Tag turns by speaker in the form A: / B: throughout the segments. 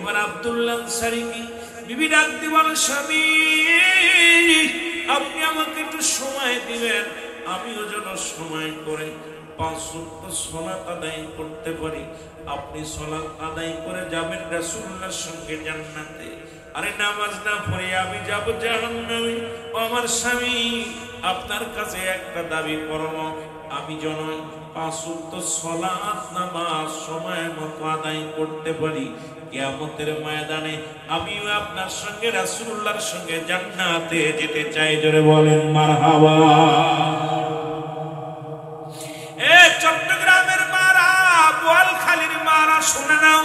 A: এবার আব্দুল্লাহ আনসারী কি বিবি ডাক দিয়ে বলে, স্বামী আপনি আমাকে একটু সময় দিবেন, আমিও যেন সময় করে 5 ওয়াক্ত সালাত আদায় করতে পারি। আপনি সালাত আদায় করে যাবেন রাসূলুল্লাহর সঙ্গে জান্নাতে, আরে নামাজ না পড়ে আমি যাব জাহান্নামে। আমার স্বামী আপনার কাছে একটা দাবি করব, আমি যেন 5 ওয়াক্ত সালাত নামাজ সময় মতো আদায় করতে পারি। কিয়ামতের ময়দানে আমিও আপনার সঙ্গে রাসূলুল্লাহর সঙ্গে জান্নাতে যেতে চাই। জোরে বলেন মারহাবা। এ চট্টগ্রামের মারা, বোয়ালখালীর মারা শুনে নাও,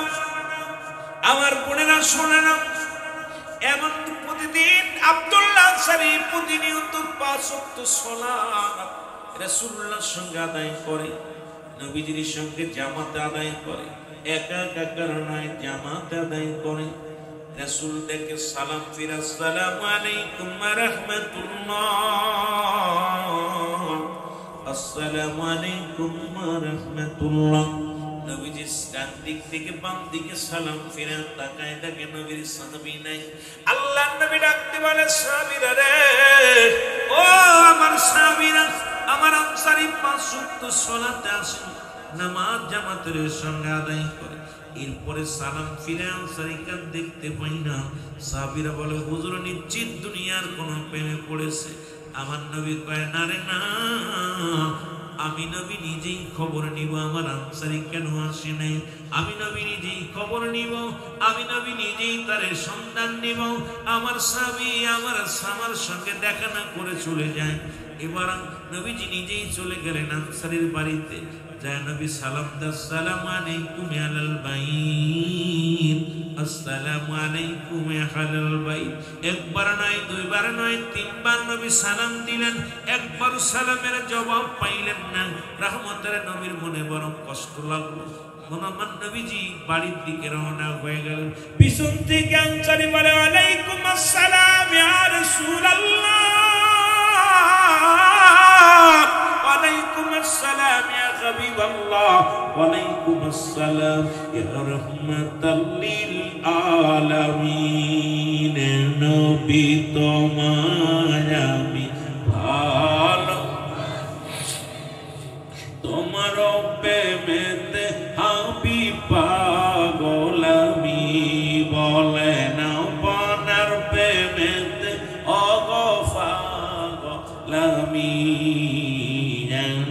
A: আমার বোনেরা শুনে নাও। এমন প্রতিদিন আব্দুল্লাহ আনসারী প্রতিনিয়ত 5 ওয়াক্ত সালাত রাসূলুল্লাহর সঙ্গে আদায় করে, নবীজির সঙ্গে জামাতে আদায় করে, একা একা নয় জামাতে আদায় করে। রাসূল দেখে সালাম ফিরে, আসসালামু আলাইকুম ওয়া রাহমাতুল্লাহ, আসসালামু আলাইকুম ওয়া রাহমাতুল্লাহ। নবীজি ডান দিক থেকে বাম দিকে সালাম ফিরে তাকায়, দেখে নবীর সাহাবী নাই। আল্লাহর নবী ডাকতে বলে, সাহাবীরা রে, ও আমার সাহাবীরা, আমার আনসারী 5 ওয়াক্ত সালাতে আসেন, নামাজ জামাতের সঙ্গে আদায় করে, এরপরে সালাম ফিরে আনসারীকে দেখতে পাই না। সাহাবীরা বলে, হুজুর নিশ্চিত দুনিয়ার কোন প্রেমে পড়েছে। আমার নবী কয়, না রে না, আমি নবী নিজেই খবর নিব আমার আনসারী কেন আসে নাই। আমি নবী নিজেই খবর নিব, আমি নবী নিজেই তার সন্ধান নিব। আমার স্বামী আমার সঙ্গে দেখা না করে চলে যায়। এবার নবীজি নিজেই চলে গেলেন আনসারীর বাড়িতে, যায় নবী সালাম দেন, আসসালামু আলাইকুম আলাল বাইত, আসসালামু আলাইকুম আলাল বাইত। একবার নয়, দুইবার নয়, 3 বার নবী সালাম দিলেন, একবার সালামের জবাব পাইলেন না। রহমতের নবীর মনে বড় কষ্ট লাগলো। মনোমান নবীজি বাড়ির দিকে রওনা হয়ে গেলেন। পিছন থেকে আনসারী বলে, ওয়ালাইকুম আসসালাম ইয়া রাসূলুল্লাহ, ওয়ালাইকুম আসসালাম ইয়া হাবিবাল্লাহ, ওয়ালাইকুম আসসালাম ইয়া রাহমাতাল লিল আলামিন। নবী তোমায় আমি ভালো, তোমার প্রেমেতে আমি পাগল, আমি বলে না পানার প্রেমেতে ওগো পাগল আমি।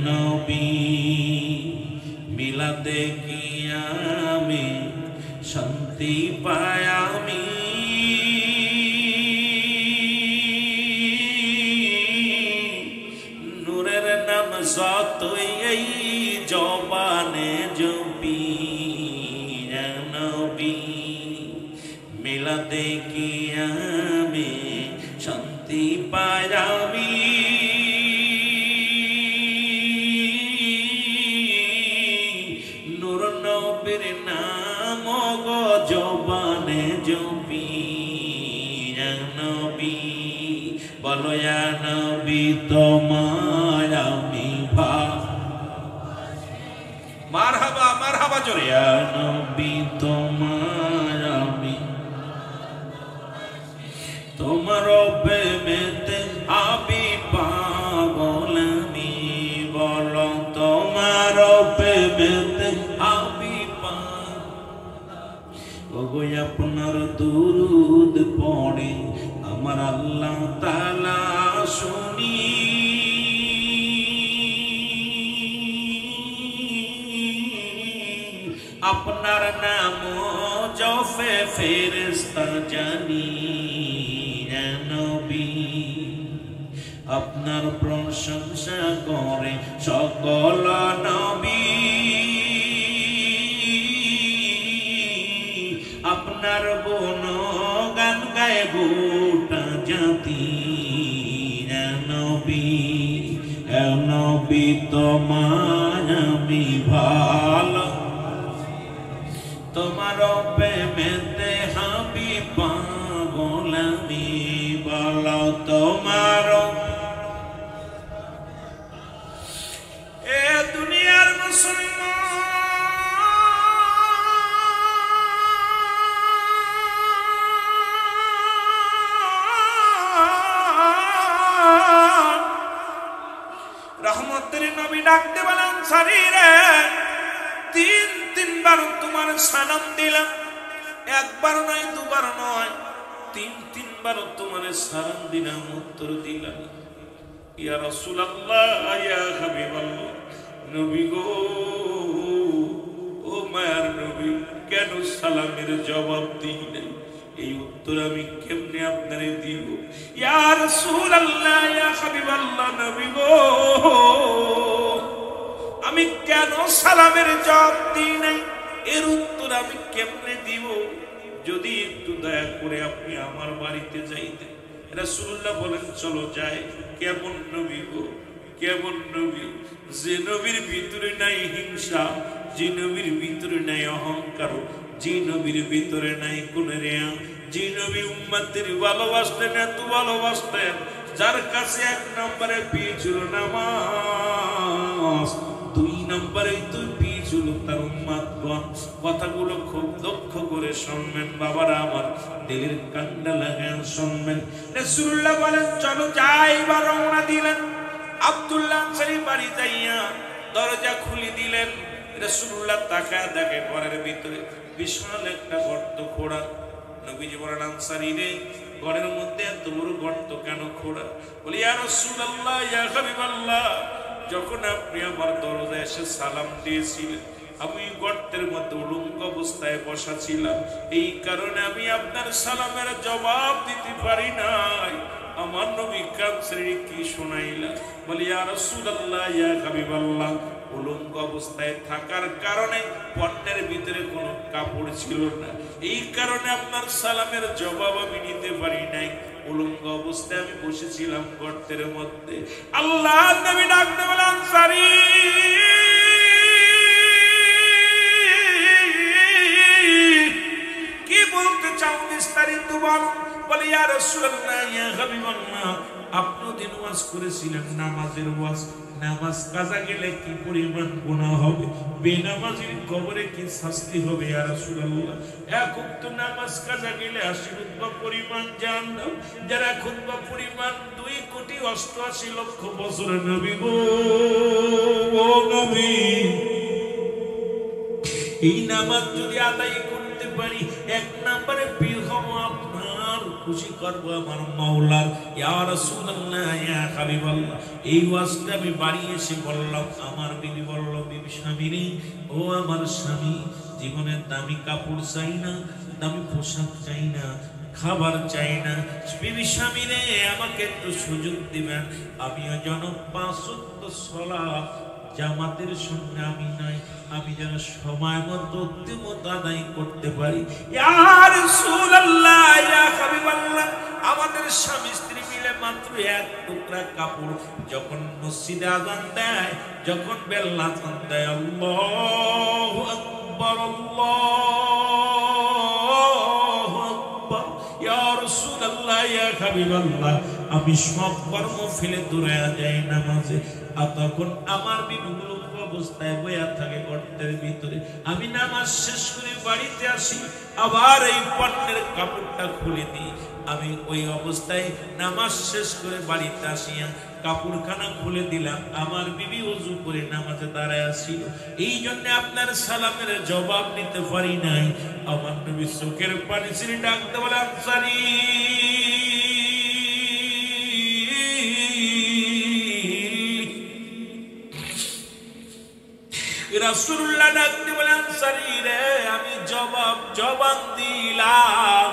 A: নবী মিলাদে কি আমি শান্তি পাই, আমি নূরের নাম যতই এই জবানে জপি। নবী মিলাদে কি আমি শান্তি পাই, আমি নূর নবীর নাম গো জবানে জপি। নবী বলো, ইয়া নবী তোমায় আমি মারহাবা, মারহাবা জোরে, ইয়া নবী তোমায় আমি, তোমার প্রেমেতে আমি পাগল, আমি বলো তোমার প্রেমেতে আমি পাগল। ওগো আপনার দুরূদ পড়ে আমার আল্লাহ তাআলা শুনি, আপনার নাম জপে ফেরেশতা জানি। নবী আপনার প্রশংসা করে সকল নবী, আপনার গুণগান গায় গোটা জাতি। নবী নবী তোমায় আমি ভালো, তোমার প্রেমেতে আমি পাগল, আমি বলো তোমার। এ দুনিয়ার মুসলমান আনসারী রে, তিনবার তোমার সালাম দিলাম, একবার নয় দুবার নয়, তিনবার তোমার সালাম দিলাম, উত্তর দিলাম। ইয়া রাসূলুল্লাহ, ইয়া হাবিবাল্লাহ, নবী গো, ও মায়ার নবী, কেন সালামের জবাব দিই নাই? এই উত্তর আমি কেমনে আপনারে দিব? ইয়া রাসূলুল্লাহ, ইয়া হাবিবাল্লাহ, নবী গো, আমি কেন সালামের জবাব দিই নাই, এর উত্তর আমি কেমনে দিব? যদি একটু দয়া করে আপনি আমার বাড়িতে যাইতেন। রাসূলুল্লাহ বলেন, চলো যাই। কেমন নবী গো, কেমন নবী? যে নবীর ভিতরে নাই হিংসা, যে নবীর ভিতরে নাই অহংকার, যে নবীর ভিতরে নাই কোন রিয়া, যে নবী উম্মতের ভালোবাসতেন, এত ভালোবাসতেন, যার কাছে 1 নম্বরে পেয়েছিল নামাজ, 2 নম্বরে তুই পেয়েছিল তার উম্মতগণ। কথাগুলো খুব লক্ষ্য করে শুনবেন বাবারা আমার, দিলের কান্ডা লাগান শুনবেন। রাসূলুল্লাহ বলেন, চলো যাই, বা রওনা দিলেন। আব্দুল্লাহ আনসারী বাড়ি যাইয়া দরজা খুলে দিলেন। রাসূলুল্লাহ তাকায় দেখে ঘরের ভিতরে বিশাল একটা গর্ত খোঁড়া। নবীজি বলেন, আনসারী রে, ঘরের মধ্যে এত বড় গর্ত কেন খোঁড়া? বলি, ইয়া রাসূলুল্লাহ, ইয়া হাবিবাল্লাহ, যখন আপনি আমার দরজায় এসে সালাম দিয়েছিলেন, আমি গর্তের মধ্যে উলঙ্গ অবস্থায় বসা ছিলাম, এই কারণে আমি আপনার সালামের জবাব দিতে পারি নাই। আমার নবী কানসারী কি শোনাইলা? বলি, ইয়া রাসূলুল্লাহ, ইয়া হাবিবাল্লাহ, উলঙ্গ অবস্থায় থাকার কারণে পণ্যের ভিতরে কোনো কাপড় ছিল না, এই কারণে আপনার সালামের জবাব আমি নিতে পারি নাই। উলঙ্গ অবস্থায় আমি বসেছিলাম গর্তের মধ্যে। আল্লাহ নবী ডাকতে বলেন, আনসারী, কি বলতে চাও বিস্তারিত বল। বলে, ইয়া রাসূলুল্লাহ, ইয়া হাবিবাল্লাহ, আপনি দিন ওয়াজ করেছিলেন নামাজের ওয়াজ, নামাজ কাজা গেলে কি পরিমাণ গুনাহ হবে, বেনামাজির কবরে কি শাস্তি হবে? ইয়া রাসূলুল্লাহ, এক ওয়াক্ত নামাজ কাজা গেলে 80 রুতবা পরিমাণ জাহান্নাম, যারা খুতবা পরিমাণ 2,88,00,000 বছর। নবী গো, ও নবী, এই নামাজ যদি আদায় করতে পারি, 1 নম্বরে পীর হব, আপনার খুশি করবো আমার মাওলা। ইয়া রাসূলুল্লাহ, ইয়া হাবিবাল্লাহ, এই ওয়াজটা আমি বাড়ি এসে বললাম। আমার বিবি বলল, বিবি স্বামী রে, ও আমার স্বামী, জীবনের দামি কাপড় চাই না, দামি পোশাক চাই না, খাবার চাই না। বিবি স্বামী রে, আমাকে একটু সুযোগ দিবেন, আমিও যেন 5 ওয়াক্ত সালাত জামাতের সঙ্গে আমি নাই, আমি যেন সময় মতো আদায় করতে পারি। ইয়া রাসূলুল্লাহ, ইয়া হাবিবাল্লাহ, আমাদের স্বামী স্ত্রী মিলে মাত্র 1 টুকরা কাপড়, যখন মসজিদে আযান দেয়, যখন বেল আযান দেয়, আল্লাহু আকবার, আল্লাহু আকবার, ইয়া রাসূলুল্লাহ, ইয়া হাবিবাল্লাহ, আমি সব কর্ম ফেলে দৌড়ে যাই নামাজে। আর তখন আমার বিবিগুলো অবস্থায় বয়া থাকে গর্তের ভিতরে। আমি নামাজ শেষ করে বাড়িতে আসি, আবার এই পণ্যের কাপড়টা খুলে দিই। আমি ওই অবস্থায় নামাজ শেষ করে বাড়িতে আসিয়া কাপড়খানা খুলে দিলাম, আমার বিবি ওযু করে নামাজে দাঁড়ায় আসিল। এই জন্য আপনার সালামের জবাব নিতে পারি নাই। আমার নবী চোখের পানি ছেড়ে ডাকতে বলে, আনসারী, রাসূলুল্লাহ ডাকতে বলে, আনসারী রে, আমি জবাব দিলাম,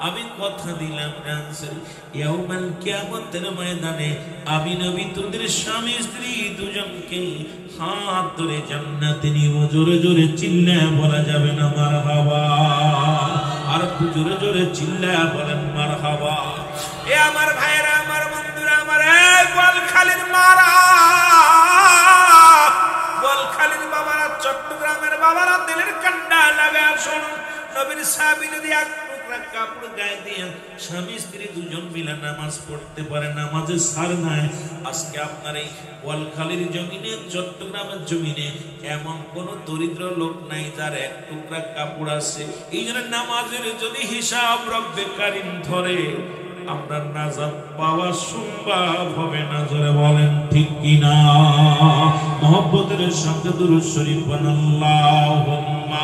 A: আমি কথা দিলাম। আনসারী, ইয়াউমাল কিয়ামতের ময়দানে আমি নবী তোদের স্বামী স্ত্রী দুজনকে হাত ধরে জান্নাতে নিব। জোরে জোরে চিল্লায়া বলা যাবে না মারহাবা? আর একটু জোরে জোরে চিল্লায়া বলেন মারহাবা। এ আমার ভাইরা, আমার বন্ধুরা, আমার গোয়ালখালীর মারা, গোয়ালখালীর বাবারা, চট্টগ্রামের বাবারা, দিলের কান্ডা লাগা শুনুন। নবীর সাহাবী যদি 1 টুকরা কাপড় গায়ে দিয়ে স্বামী স্ত্রী দুজন মিলে নামাজ পড়তে পারে, নামাজে সার নাই। আজকে আপনার এই গোয়ালখালীর জমিনে, চট্টগ্রামের জমিনে এমন কোন দরিদ্র লোক নাই যার 1 টুকরা কাপড় আছে। এই জন্য নামাজের যদি হিসাব রব্বে কারীম ধরে, আমরা নাজাত পাওয়া সম্ভব হবে না। জোরে বলেন ঠিক কিনা? মহব্বতের সাথে দুরূদ শরীফ পড়ুন। আল্লাহুম্মা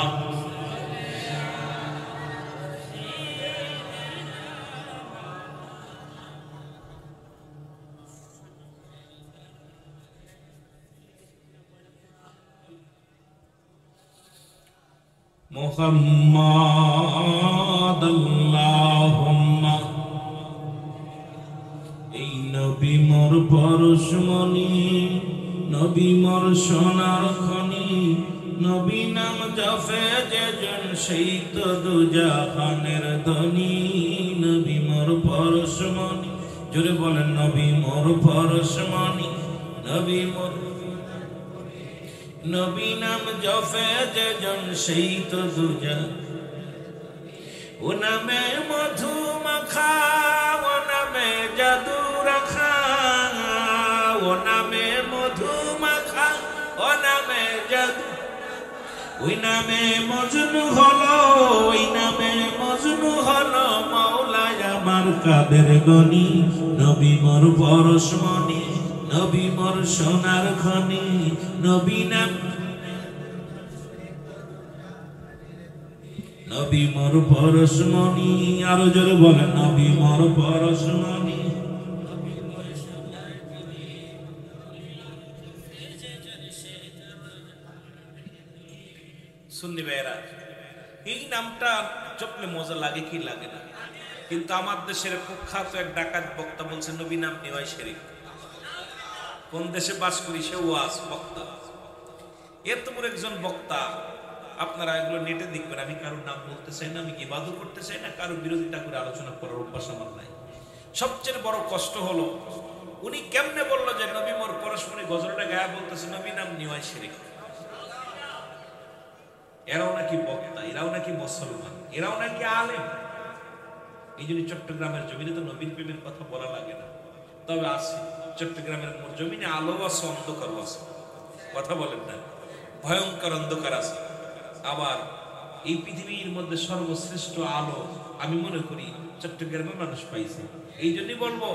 A: মুহাম্মাদ আল্লাহুম্মা। এই নবী মোর পরশমণি, নবী মোর সোনার খনি, নবী নাম জপে যেজন সেই তো দুজাহানের ধনী। নবী মোর পরশমণি, জোরে বলেন নবী মোর পরশমণি, নবী মোর, নবী নাম জপে যেজন সেই তো দুজা। ও নামে মধু মাখা, ও নামে জাদু রাখা, ও নামে মধু মাখা, ও নামে জাদু। ওই নামে মজনু হলো, ওই নামে মজনু হলো মাওলায় আমার কাদের গনি। নবী মোর পরশমণি, নবী মোর সোনার খনি, নবী নাম, নবী মোর পরশমণি। আরো জোরে বলেন নবী মোর পরশমণি। সুন্নি ভাইরা, এই নামটা জপলে মজা লাগে কি লাগে না? কিন্তু আমার দেশের কুখ্যাত এক ডাকাত বক্তা বলছে নবী নাম নেওয়াই শিরক। কোন দেশে বাস করি সে ওয়াজ বক্তা, এত বড় একজন বক্তা। আপনারা এগুলো নেটে দেখবেন। আমি কারোর নাম বলতে চাই না, আমি ইবাদত করতে চাই না, কারোর বিরোধিতা করে আলোচনা করার অভ্যাস আমার নাই। সবচেয়ে বড় কষ্ট হলো উনি কেমনে বললো যে নবী মোর পরশমণি গজলটা গায়ে বলতেছে নবী নাম নেওয়াই শিরক। এরাও নাকি বক্তা, এরাও নাকি মুসলমান, এরাও নাকি আলেম। এই জন্য চট্টগ্রামের জমিনে তো নবীন প্রেমের কথা বলা লাগে না। তবে আছে চট্টগ্রামের জমিনে আলো আছে, অন্ধকার আছে। কথা বলেন না? ভয়ঙ্কর অন্ধকার আছে। আবার এই পৃথিবীর মধ্যে সর্বশ্রেষ্ঠ আলো আমি মনে করি চট্টগ্রামের মানুষ পাইছে। এই জন্যই বলবো,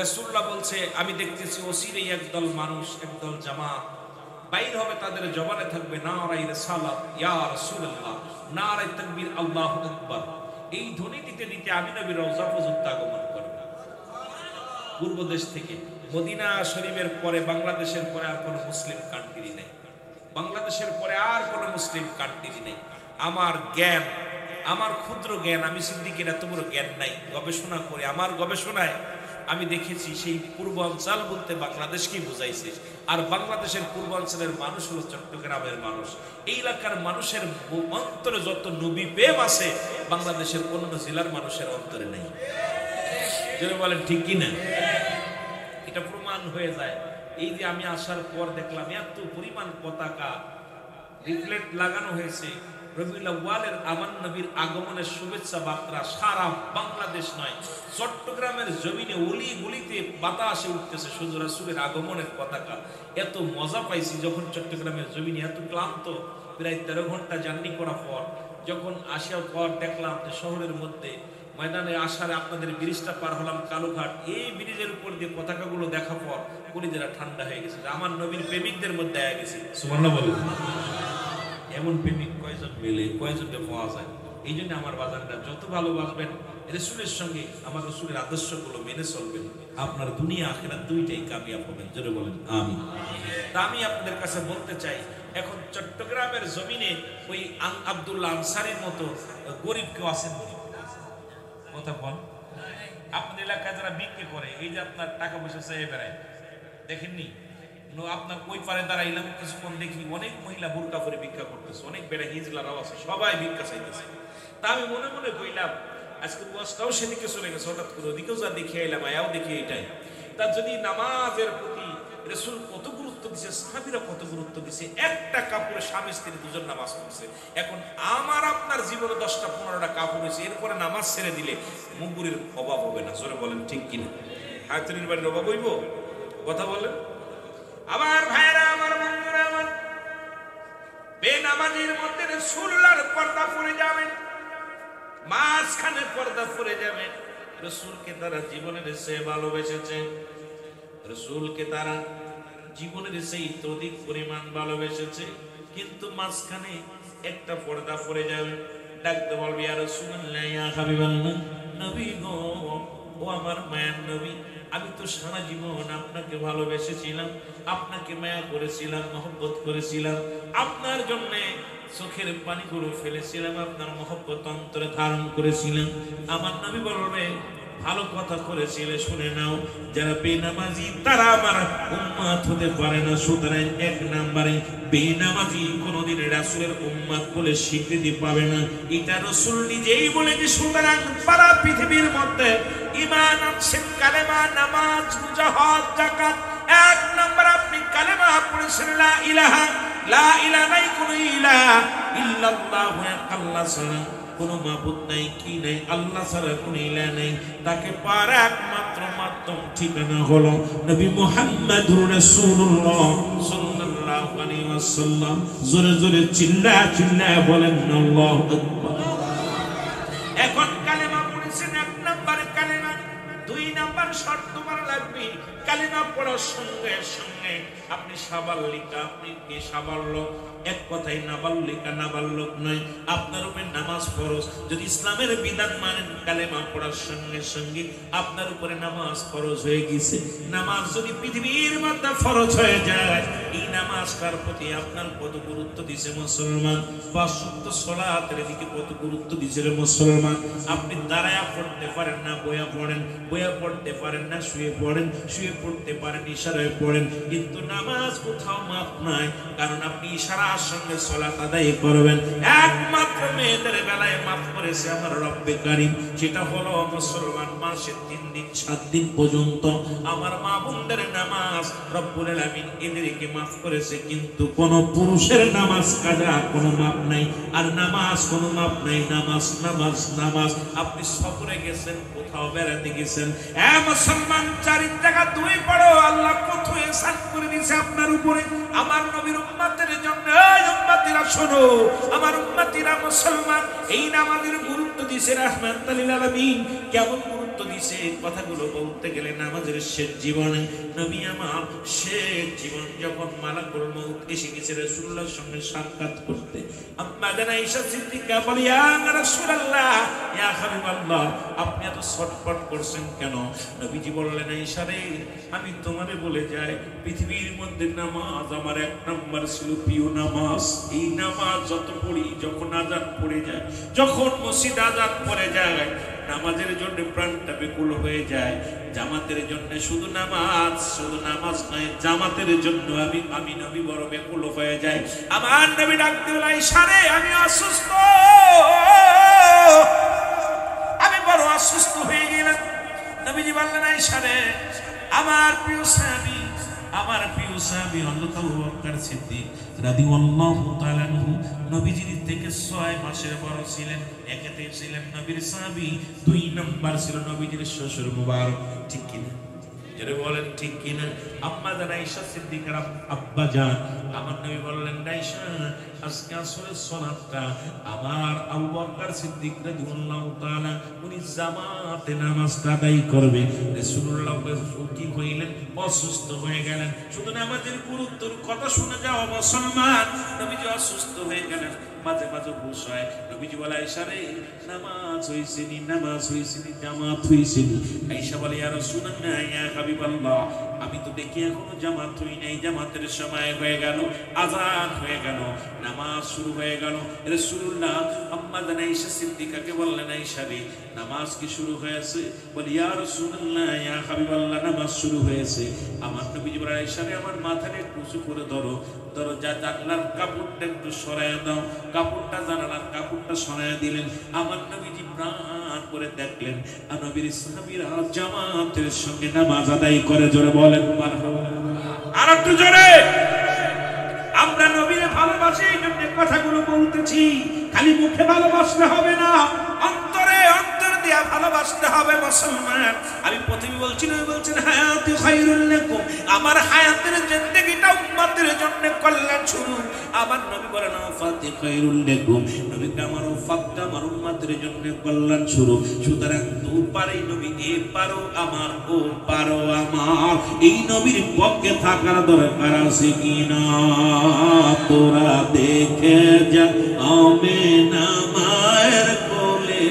A: রাসূলুল্লাহ বলছে আমি দেখতেছি অচিরেই একদল মানুষ, একদল জামাত বাইর হবে, তাদের জবানে থাকবে নারায়ে রিসালাত ইয়া রাসূলুল্লাহ, নারায়ে তাকবীর আল্লাহু আকবার। এই ধ্বনি দিতে দিতে আমি নবীর রওজা পর্যন্ত আগমন করব। পূর্ব দেশ থেকে মদিনা শরীফের পরে বাংলাদেশের পরে আর কোনো মুসলিম কান্ট্রি নেই। বাংলাদেশের পরে আর কোনো মুসলিম কান্ট্রি নেই। আমার জ্ঞান, আমার ক্ষুদ্র জ্ঞান, আমি সিদ্দিকের এত বড় জ্ঞান নাই। গবেষণা করে আমার গবেষণায় আমি দেখেছি সেই পূর্বাঞ্চল বলতে বাংলাদেশকেই বোঝাইছে। আর বাংলাদেশের পূর্বাঞ্চলের মানুষ হলো চট্টগ্রামের মানুষ। এই এলাকার মানুষের অন্তরে যত নবী প্রেম আছে বাংলাদেশের অন্য জেলার মানুষের অন্তরে নেই। যেন বলেন ঠিক কিনা? এটা প্রমাণ হয়ে যায়। এই যে আমি আসার পর দেখলাম এত পরিমাণ পতাকা রিফ্লেক্ট লাগানো হয়েছে। রবিউল আউয়ালের আমার নবীর আগমনের শুভেচ্ছা বার্তা সারা বাংলাদেশ নয়, চট্টগ্রামের জমিনে অলি গলিতে বাতাসে উঠতেছে শুধু রাসূলের আগমনের পতাকা। এত মজা পাইছি যখন চট্টগ্রামের জমিনে এত ক্লান্ত, প্রায় 13 ঘন্টা জার্নি করার পর যখন আসার পর দেখলাম যে শহরের মধ্যে ময়দানে আসার আপনাদের ব্রিজটা পার হলাম কালুঘাট, এই ব্রিজের উপর দিয়ে পতাকাগুলো দেখা পর কলিজারা ঠান্ডা হয়ে গেছে। আমার নবীর প্রেমিকদের মধ্যে আয়া গেছে। সুবহানাল্লাহ বলেন। এমন প্রেমিক কয়জন মেলে, কয়জনকে পাওয়া যায়? এই জন্য আমার বাজানটা যত ভালোবাসবেন রাসূলের সঙ্গে, আমার রাসূলের আদর্শগুলো মেনে চলবেন, আপনার দুনিয়া আখিরাত দুইটাই কামিয়াব হবেন। জোরে বলেন আমিন। তা আমি আপনাদের কাছে বলতে চাই, এখন চট্টগ্রামের জমিনে ওই আব্দুল্লাহ আনসারীর মতো গরিব কেউ আছেন? কথা বল। আপনার এলাকায় যারা বিক্রি করে, এই যে আপনার টাকা পয়সা চেয়ে বেড়ায়, দেখেননি? আপনার ওই পারে দাঁড়াইলাম কিছুক্ষণ, দেখি অনেক মহিলা বোরকা করে ভিক্ষা করতেছে, অনেক বেড়া হিজলারাও আছে, সবাই ভিক্ষা চাইতেছে। তা আমি মনে মনে কইলাম আজকে ওয়াজটাও সেদিকে চলে গেছে, হঠাৎ করে ওদিকেও যা দেখে এলাম, আয়াও দেখি এটাই। তার যদি নামাজের প্রতি রাসূল কত গুরুত্ব দিছে, সাহাবীরা কত গুরুত্ব দিছে, একটা কাপড়ে স্বামী স্ত্রী দুজন নামাজ পড়ছে। এখন আমার আপনার জীবনে 10টা 15টা কাপড় হয়েছে, এরপরে নামাজ ছেড়ে দিলে মুগুরের অভাব হবে না। জোরে বলেন ঠিক কিনা? হায়াতুল বাড়ির অভাব হইব? কথা বলেন। আমার ভাইরা, আমার বন্ধুরা, আমার বেনামাজির মধ্যে রাসূলুল্লাহর পর্দা পড়ে যাবে, মাঝখানে পর্দা পড়ে যাবে। রাসূলকে তারা জীবনের চেয়ে ভালোবেসেছে, রাসূলকে তারা জীবনের চেয়ে অধিক পরিমাণ ভালোবেসেছে। কিন্তু মাঝখানে একটা পর্দা পড়ে যাবে, ডাকতে বলবে ইয়া রাসূলুল্লাহ, ইয়া হাবিবাল্লাহ, নবী গো, ও আমার মায়ের নবী, আমি তো সারা জীবন আপনাকে ভালোবেসেছিলাম, আপনাকে মায়া করেছিলাম, মহব্বত করেছিলাম, আপনার জন্য চোখের পানিগুলো ফেলেছিলাম, আপনার মহব্বত অন্তরে ধারণ করেছিলাম। আমার নবী বলবে ভালো কথা করেছিলে, শুনে নাও, যারা বেনামাজি তারা আমার উম্মত হতে পারে না। সুতরাং এক নম্বরে বেনামাজি কোনদিন রাসূলের উম্মত বলে স্বীকৃতি পাবে না, এটা রাসূল নিজেই বলেছে। সুতরাং সারা পৃথিবীর মধ্যে ঈমান আনছেন, কালেমা, নামাজ, রোজা, হজ, যাকাত, এক নম্বর আপনি কালেমা পড়েছেন, লা ইলাহা, লা ইলাহা নাই কোন ইলাহা ইল্লাল্লাহু, আল্লাহ ছাড়া কোনো মাবুদ নাই, কি নাই, আল্লাহ ছাড়া কোনো ইলাহ নাই, তাকে পার একমাত্র মাধ্যম ঠিকানা হলো নবী মুহাম্মদুর রাসূলুল্লাহ সাল্লাল্লাহু আলাইহি ওয়াসাল্লাম। জোরে জোরে চিল্লায় বলেন আল্লাহু আকবার। এখন কালেমা পড়েছেন, এক নাম্বার কালেমা। দুই নাম্বার শর্ত মারা লাগবে, কালেমা পড়ার সঙ্গে সঙ্গে আপনি সাবাল্লিকা, আপনি কি সাবাল্য, এক কথায় নাবাল্লিকা, নাবালক নয়, আপনার উপরে নামাজ ফরজ। যদি ইসলামের বিধান মানেন, কালেমা পড়ার সঙ্গে সঙ্গে আপনার উপরে নামাজ ফরজ হয়ে গেছে। নামাজ যদি পৃথিবীর মধ্যে ফরজ হয়ে যায়, এই নামাজটার প্রতি আপনার কত গুরুত্ব দিছে মুসলমান, পাঁচ ওয়াক্ত সালাতের দিকে কত গুরুত্ব দিছে মুসলমান। আপনি দাঁড়ায়া পড়তে পারেন না, বইয়া পড়েন, বইয়া পড়তে পারেন না, শুয়ে পড়েন, শুয়ে পড়তে পারেন, ইশারায় পড়েন, কিন্তু নামাজ কোথাও মাপ নাই, কারণ আপনি ইশারার সঙ্গে সালাত আদায় করবেন। একমাত্র মেয়েদের বেলায় মাফ করেছে আমার রব্বে কারীম, সেটা হলো মুসলমান মাসে 3 দিন 7 দিন পর্যন্ত আমার মা বোনদের নামাজ রব্বুল আলামিন এদেরকে মাফ করেছে। কিন্তু কোন পুরুষের নামাজ কাজা কোনো মাপ নাই, আর নামাজ কোনো মাপ নাই। নামাজ নামাজ নামাজ। আপনি সফরে গেছেন, কোথাও বেড়াতে গেছেন, মুসলমান 4 টাকা 2 পড়ো, আল্লাহ কত ihsan করে দিয়েছে আপনার উপরে। আমার নবীর উম্মতের জন্য, এই উম্মতিরা শোনো, আমার উম্মতিরা মুসলমান, এই নামাজের গুরুত্ব দিয়েছে রাহমাতুল লিল আলামিন। কেমন গুরুত্ব দিয়েছে কথাগুলো বলতে গেলে নামাজের শেষ জীবনে নবী আমার শেষ জীবন যখন মালাকুল মউত এসে গেছে রাসূলুল্লাহর সঙ্গে সাক্ষাৎ করতে, আম্মা জান আয়েশা সিদ্দিকা বলে, ইয়া রাসূলুল্লাহ, ইয়া হাবিবাল্লাহ, আপনি এত ছটফট করছেন কেন? নবীজি বললেন, আয়েশা রে, আমি তোমারে বলে যাই, পৃথিবীর মধ্যে নামাজ আমার এক নাম্বার ছিল, প্রিয় নামাজ। এই নামাজ যত পড়ি, যখন আযান পড়ে যায়, যখন মসজিদ আযান পড়ে যায়, নামাজের জন্য প্রাণটা ব্যাকুল হয়ে যায়। জামাতের জন্য শুধু নামাজ নয়, জামাতের জন্য আমি নবী বড় ব্যাকুল হয়ে যায়। আমার নবী ডাকতে বলে, আয়েশা রে, আমি অসুস্থ, আমি বড় অসুস্থ হয়ে গেলাম। নবীজি বললেন, আয়েশা রে, আমার প্রিয় সাহাবী হযরত আবু বকর সিদ্দিক রাদিয়াল্লাহু তাআলা আনহু নবীজির থেকে 6 মাসের বড় ছিলেন। একেতে ছিলেন নবীর সাহাবী, 2 নাম্বার ছিল নবীজির শ্বশুর মুবারক। ঠিক কিনা? যারা বলেন ঠিক কিনা? আম্মা জান আয়েশা সিদ্দিকার আব্বা জান আমার নবী বললেন, আয়েশা, আজকে আসরের সালাতটা আমার আবু বকর সিদ্দিক রাদিয়াল্লাহু তাআলা উনি জামাতে নামাজটা আদায় করবে। রাসূলুল্লাহ কি হইলেন? অসুস্থ হয়ে গেলেন। শুধু নামাজের গুরুত্বের কথা শুনে যাও মুসলমান, নবীজি অসুস্থ হয়ে গেলেন, মাঝে মাঝে হুশ হয়। নবীজি বলে, আয়েশা রে, নামাজ হইছেনি, জামাত হইছেনি। আয়েশা বলে, ইয়া রাসূলুল্লাহ, ইয়া হাবিবাল্লাহ, আমি তো দেখি এখনো জামাত হই নাই। জামাতের সময় হয়ে গেল, আযান হয়ে গেল, নামাজ শুরু হয়ে গেল। রাসূলুল্লাহ আম্মা জান আয়েশা সিদ্দিকাকে বললেন, আয়েশা রে, নামাজ কি শুরু হয়েছে? বলি, ইয়া রাসূলুল্লাহ, ইয়া হাবিবাল্লাহ, নামাজ শুরু হয়েছে। আমার নবীজি বলে, আয়েশা রে, আমার মাথাটা একটু উঁচু করে ধরো, দরজা জানলার কাপড়টা একটু সরাইয়া দাও। কাপড়টা জানালার কাপড়টা সরাইয়া দিলেন। আমার নবীজি প্রাণ করে দেখলেন আর নবীর সাহাবীরা জামাতের সঙ্গে নামাজ আদায় করে। জোরে বলেন মারহাবা। আর একটু জোরে। আমরা নবীরে ভালোবাসি, এই জন্য কথাগুলো বলতেছি। খালি মুখে ভালোবাসলে হবে না, অন্তরে অন্তর দিয়া ভালোবাসতে হবে মুসলমান। আমি প্রথমে বলছেন হায়াতি খায়রুল লাকুম, আমার হায়াতের জিন্দেগিটা উম্মতের জন্য কল্যাণ শুরু। আমার নবী বলেন ওয়াফাতি খায়রুল লাকুম, নবীকে আমার ওয়াফাতটা আমার উম্মতের উম্মতের জন্য কল্যাণ শুরু। সুতরাং দু পারে নবী, এ পারো আমার, ও পারো আমার, এই নবীর পক্ষে থাকার দরকার আছে কিনা? তোরা দেখে যা আমেনা মায়ের কোলে,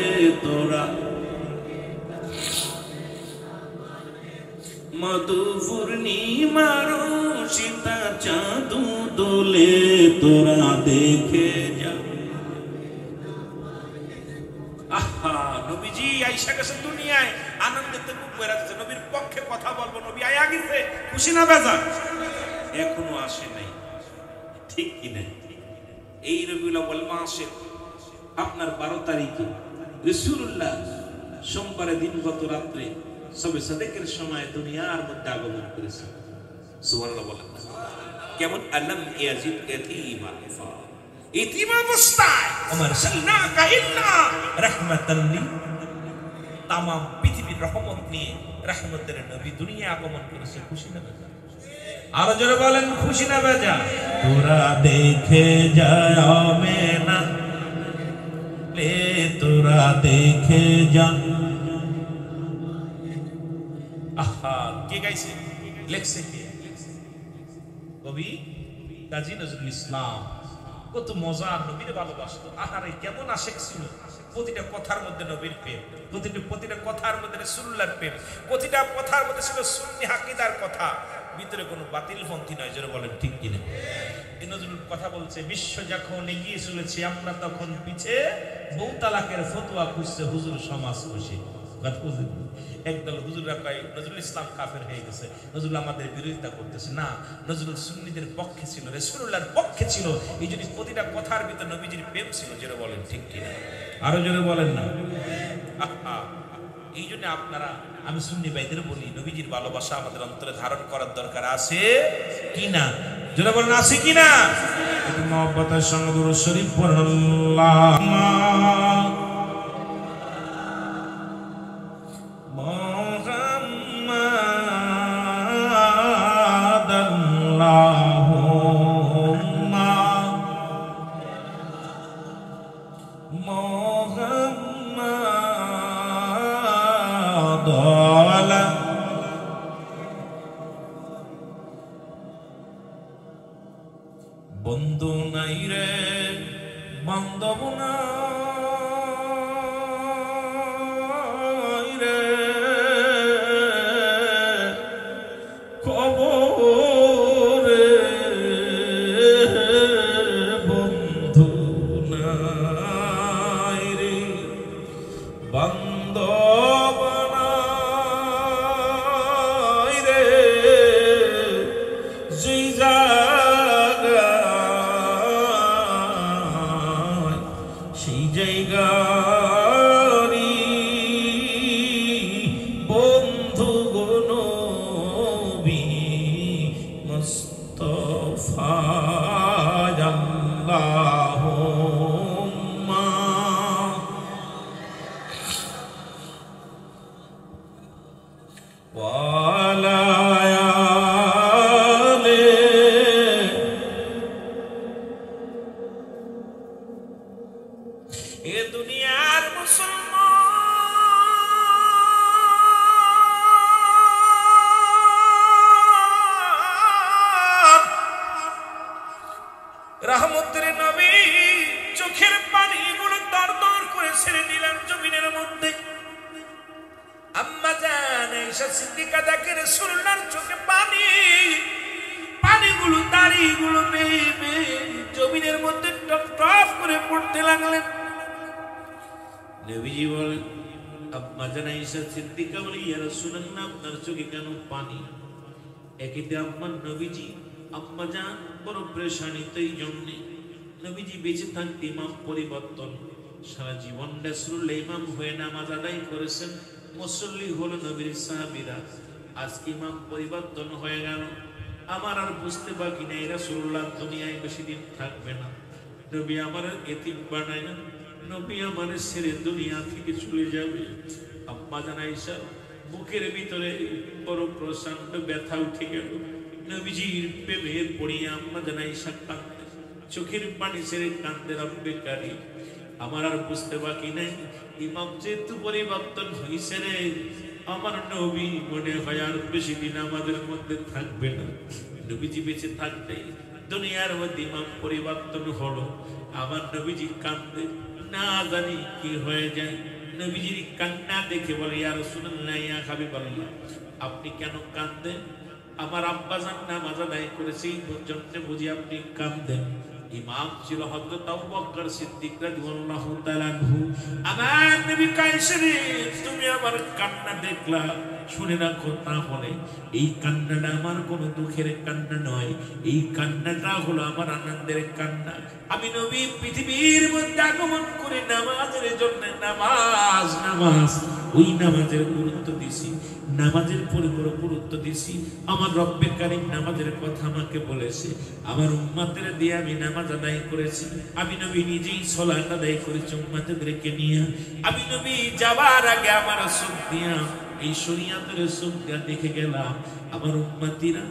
A: তোরা মধু পূর্ণিমার সীতা চাঁদু দোলে, তোরা দেখে যা। আহা, নবীজি আইসা গেছে দুনিয়ায়, আনন্দেতে মুখ বের আছে, নবীর পক্ষে কথা বলবো, নবী আয়া গেছে, খুশি না বেজার? এখনো আসে নাই, ঠিক কি না? এই রবিউল আউয়াল মাসে আপনার 12 তারিখে রাসূলুল্লাহ সোমবারের দিন গত রাত্রে সবে সাদেকের সময় দুনিয়ার মধ্যে আগমন করেছে। সুবহানাল্লাহ বলেন না? কেমন? আলম ইয়াজিদ ইয়াতীমা, ইতিম অবস্থায় ওমর সাল্লাকা ইল্লা রাহমাতাল লিল তামাম পৃথিবীর রহমত নিয়ে রাহমতের নবী দুনিয়ায় আগমন করেছে। খুশি না বেজা? আরো জোরে বলেন, খুশি না বেজা? তোরা দেখে যায় আমেনা লে, তোরা দেখে যা। আহা, কে গাইছে, লেখছে কে? কবি কাজী নজরুল ইসলাম। কত মজার, নবীর ভালোবাসতো। আহারে কেমন আশেক ছিল, প্রতিটা কথার মধ্যে নবীর প্রেম, প্রতিটা কথার মধ্যে রাসূলুল্লাহর প্রেম, প্রতিটা কথার মধ্যে ছিল সুন্নি আকীদার কথা, ভিতরে কোনো বাতিলপন্থী নয়। জোরে বলেন ঠিক কিনা? এই নজরুল কথা বলছে, বিশ্ব যখন এগিয়ে চলেছে আমরা তখন পিছে, বউ তালাকের ফতোয়া খুঁজছে হুজুর সমাজ খুশি। একদল হুজুররা কয় নজরুল ইসলাম কাফের হয়ে গেছে, নজরুল আমাদের বিরোধিতা করতেছে। না, নজরুল সুন্নিদের পক্ষে ছিল, রাসূলুল্লাহর পক্ষে ছিল। এই জন্য প্রতিটা কথার ভিতর নবীজির প্রেম ছিল। জোরে বলেন ঠিক কিনা? আরো জোরে বলেন না? এই জন্য আপনারা, আমি সুন্নি ভাইদের বলি, নবীজির ভালোবাসা আমাদের অন্তরে ধারণ করার দরকার আছে কিনা? জোরে বলেন, আছে কিনা? একটু মহব্বতের সঙ্গে দুরূদ শরীফ পড়ুন। আল্লাহুম্মা বন্ধু নাই রে বান্ধব নাই রে, খবরে বন্ধু নাই রে, বান্ধব নাই রে, যেই সেই জায়গারি বন্ধু গো নবী মুস্তাফা আল্লাহুম্মা ওয়ালা এ দুনিয়ার মুসলমান, রহমতের নবী চোখের পানিগুলো দর দর করে ছেড়ে দিলেন জমিনের মধ্যে। আম্মা জান আয়েশা সিদ্দিকা দেখে রাসূলুল্লাহর চোখে পানিগুলো দাড়িগুলো বেয়ে জমিনের মধ্যে টপ টপ করে পড়তে লাগলেন। নবীজি বলেন, আম্মা জান আয়েশা সিদ্দিকা বলে, ইয়া রাসূলুল্লাহ আপনার চোখে কেন পানি? একিতে আম্মার নবীজি আম্মা জান বড় পরেশানিতে, এই জন্যে নবীজি বেঁচে থাকতে ইমাম পরিবর্তন, সারা জীবন রাসূলুল্লাহ ইমাম হয়ে নামাজ আদায় করেছেন, মুসল্লি হলো নবীর সাহাবীরা, আজকে ইমাম পরিবর্তন হয়ে গেল, আমার আর বুঝতে বাকি নেই রাসূলুল্লাহ দুনিয়ায় বেশি দিন থাকবে না। নবী আমার এতিম বানায় না, নবী আমার ছেড়ে দুনিয়া থেকে চলে যাবে। আম্মা জান আয়েশা বুকের ভিতরে বড় প্রচন্ড ব্যথা উঠে গেল। নবীজির প্রেমের পড়িয়া আম্মা জান আয়েশা কাঁদে, চোখের পানি ছেড়ে কাঁদে, রব্বে কারীম আমার আর বুঝতে বাকি নেই ইমাম যেহেতু পরিবর্তন হয়েছে রে, আমার নবী মনে হয় আর বেশি দিন আমাদের মধ্যে থাকবে না। নবীজি বেঁচে থাকতে দুনিয়ার মধ্যে ইমাম পরিবর্তন হলো, আমার নবীজি কান্দে, না জানি কি হয়ে যায়। নবীজির কান্না দেখে বলে, ইয়া রাসূলুল্লাহ, ইয়া হাবিবাল্লাহ, আপনি কেন কান্দেন? আমার আব্বাজান নামাজ আদায় করেছে এই জন্য বুঝি আপনি কান্দেন? ইমাম ছিল হযরত আবু বকর সিদ্দিক রাদিয়াল্লাহু তাআলা আনহু। আমার নবী কায়সারে, তুমি আমার কান্না দেখলা, শুনে রাখো তাহলে এই কান্নাটা আমার কোনো দুঃখের কান্না নয়, এই কান্নাটা হলো আমার আনন্দের কান্না। আমি নবী পৃথিবীর মধ্যে আগমন করে নামাজের জন্য, নামাজ নামাজ ওই নামাজের গুরুত্ব দিছি, নামাজের পরিপূর্ণ গুরুত্ব দিছি। আমার রব্বে কারীম নামাজের কথা আমাকে বলেছে, আমার উম্মতের দিয়ে আমি নামাজ আদায় করেছি। আমি নবী নিজেই সালাত আদায় করেছি উম্মতদেরকে নিয়ে। আমি নবী যাবার আগে আমার চোখ দিয়া এই শরীয়তের চোখ দিয়া দেখে গেলাম আমার উম্মতিরা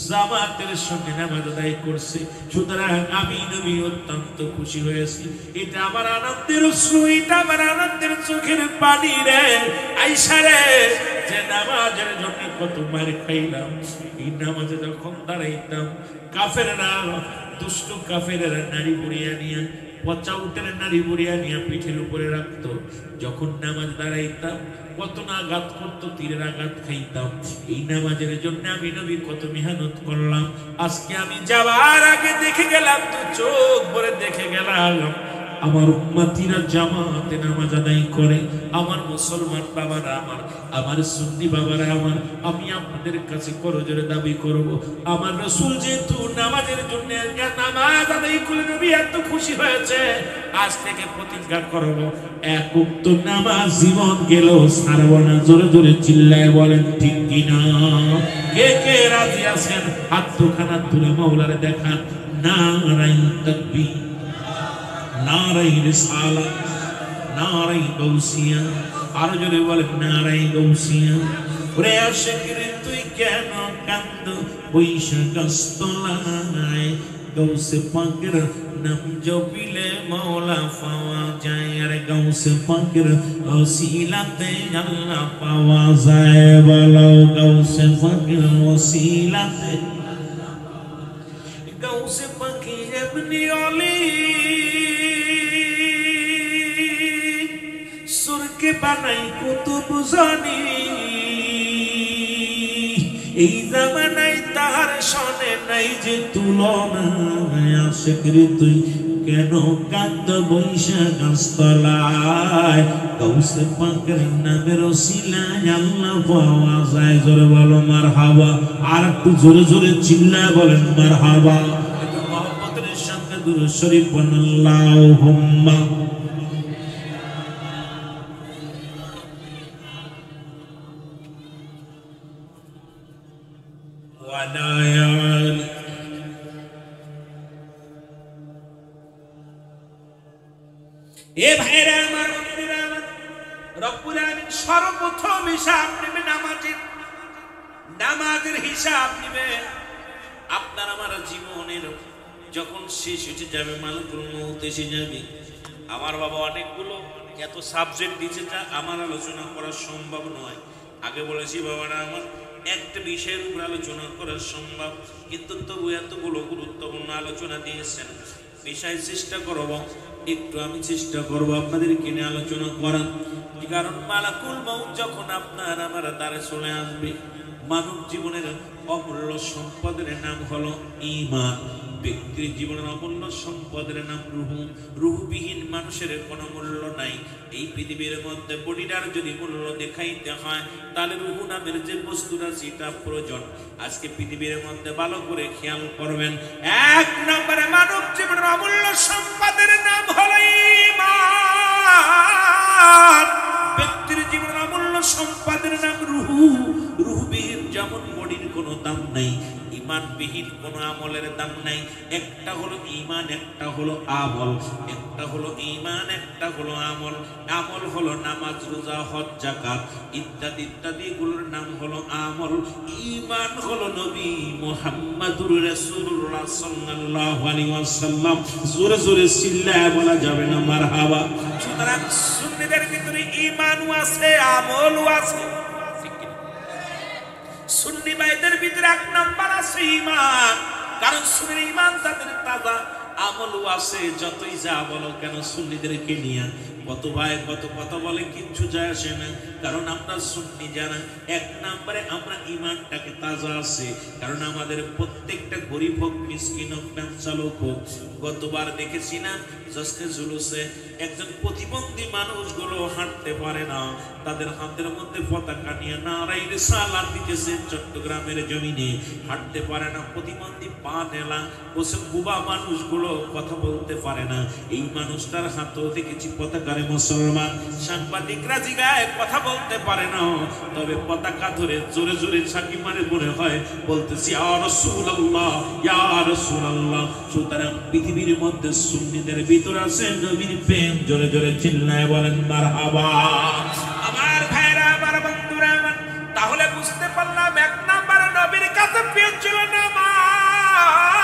A: জামাতের সঙ্গে নামাজ আদায় করছে। সুতরাং আমি নবী অত্যন্ত খুশি হয়েছি। এটা আমার আনন্দের অশ্রু, এটা আমার আনন্দের চোখের পানি রে আয়েশা রে, যে নামাজের জন্য কত মার খাইলাম। এই নামাজে যখন দাঁড়াইতাম, কাফেররা, দুষ্ট কাফেররা নারী বুড়িয়া নিয়ে, পচা উটের নারী বুড়িয়া নিয়ে পিঠের উপরে রাখতো। যখন নামাজ দাঁড়াইতাম কত না আঘাত করতো, তীরের আঘাত খাইতাম। এই নামাজের জন্য আমি নবী কত মেহনত করলাম। আজকে আমি যাওয়ার আগে দেখে গেলাম, তো চোখ ভরে দেখে গেলাম আমার উম্মতিরা জামাতে নামাজ আদায় করে। আমার মুসলমান বাবারা, আমার সুন্নি বাবারা, আমি আপনাদের কাছে করজোরে দাবি করব, আমার রাসূল যেহেতু নামাজের জন্য নামাজ আদায় করে নবী এত খুশি হয়েছে, আজ থেকে প্রতিজ্ঞা করব এক ওয়াক্ত নামাজ জীবন গেল ছাড়ব না। জোরে জোরে চিল্লায় বলেন ঠিক কিনা? কে কে রাজি আছেন? হাত দুখানা তুলে মাওলারে দেখান। নারাই তাকবীর, নারাই রিসালাত, নারাই গাউসিয়া। আরো জোরে বলেন নারাই গাউসিয়া। ওরে আশিকরে তুই কেন কান্দ বৈশা গাছতলায়? গাউসে পাকের নাম জপিলে মাওলা পাওয়া যায়, আর গাউসে পাকের ওসিলাতে আল্লাহ পাওয়া যায়। বলো গাউসে পাকের ওসিলাতে, গাউসে পাকে এমনি অলি সুরকে বানাই কুতুব জানি। এই জামানায় তাহার সনে নাই যে তুলনা। আশিকরে তুই কেন কান্দ বৈশা গাছতলায়? গাউসে পাকের নামের ওসিলায় আল্লাহ পাওয়া যায়। জোরে বলো মারহাবা। আর একটু জোরে জোরে চিল্লায় বলেন মারহাবা। একটু মহব্বতের সঙ্গে দুরূদ শরীফ পড়ুন। আল্লাহুম্মা এ ভাইরা আমার, রব্বুল আলামিন সর্বপ্রথম হিসাব নেবে নামাজের হিসাব নেবে। আপনার আমার জীবনের যখন শেষ হয়ে যাবে, মালাকুল মউত এসে যাবে। আমার বাবা অনেকগুলো এত সাবজেক্ট দিয়েছে যা আমার আলোচনা করা সম্ভব নয়। আগে বলেছি বাবারা আমার একটা বিষয়ের উপর আলোচনা করা সম্ভব, কিন্তু তবু এতগুলো গুরুত্বপূর্ণ আলোচনা দিয়েছেন। বিষয় চেষ্টা করব, একটু আমি চেষ্টা করব আপনাদেরকে নিয়ে আলোচনা করার। কারণ মালাকুল মউত যখন আপনার আমার দ্বারে চলে আসবে, মানব জীবনের অমূল্য সম্পদের নাম হলো ঈমান। ব্যক্তির জীবনের অমূল্য সম্পদের নাম রূহ। রূহবিহীন মানুষের কোনো মূল্য নাই। এই পৃথিবীর মধ্যে বডিটার যদি মূল্য দেখাইতে হয়, তাহলে রূহ নামের যে বস্তুটা সেটা প্রয়োজন। আজকে পৃথিবীর মধ্যে ভালো করে খেয়াল করবেন, এক নম্বরে মানব জীবনের অমূল্য সম্পদের নাম হলো ঈমান। ব্যক্তির জীবনের অমূল্য সম্পদের নাম রূহ। রূহবিহীন যেমন বডির কোনো দাম নাই, ইমানবিহীন কোন আমলের দাম নাই। একটা হলো ইমান, একটা হলো আমল। একটা হলো ইমান, একটা হলো আমল। আমল হলো নামাজ, রোজা, হজ, যাকাত ইত্যাদি ইত্যাদি গুলোর নাম হলো আমল। ইমান হলো নবী মুহাম্মদুর রাসূলুল্লাহ সাল্লাল্লাহু আলাইহি ওয়াসাল্লাম। জোরে জোরে চিল্লায় বলা যাবে না মারহাবা। সুতরাং সুন্নিদের ভিতরে ঈমানও আছে, আমলও আছে। সুন্নি ভাইদের ভিতরে এক নাম্বার আছে ঈমান, কারণ সুন্নির ঈমান তাদের তাজা, আমলও আছে। যতই যা বলো কেন সুন্নিদেরকে নিয়ে কত ভাই কত কথা বলে, কিচ্ছু যায় আসে না। কারণ আমরা সুন্নি যারা, এক নম্বরে আমরা ঈমানটাকে তাজা আছে। কারণ আমাদের প্রত্যেকটা গরিব হোক, মিসকিন হোক, ভ্যান চালক হোক, গতবার দেখেছি না জশ্নে জুলুসে একজন প্রতিবন্ধী মানুষগুলো হাঁটতে পারে না, তাদের হাতের মধ্যে পতাকা নিয়ে নারায়ে রিসালাত দিতেছে। চট্টগ্রামের জমিনে হাঁটতে পারে না, প্রতিবন্ধী, পা নেলা, বসে বুবা মানুষগুলো কথা বলতে পারে না। এই মানুষটার হাতেও দেখেছি পতাকার। মুসলমান সাংবাদিকরা জিগায় কথা বলতে পারে না, তবে পতাকা ধরে জোরে জোরে ছাকি মারে মনে হয় বলতেছি ইয়া রাসূলুল্লাহ, ইয়া রাসূলুল্লাহ। সুতরাং পৃথিবীর মধ্যে সুন্নিদের ভিতর আছে নবীর প্রেম। জোরে জোরে চিল্লায় বলেন মারহাবা। আমার ভাইরা, আমার বন্ধুরা, তাহলে বুঝতে পারলাম এক নাম্বার নবীর কাছে প্রিয় ছিল নামাজ,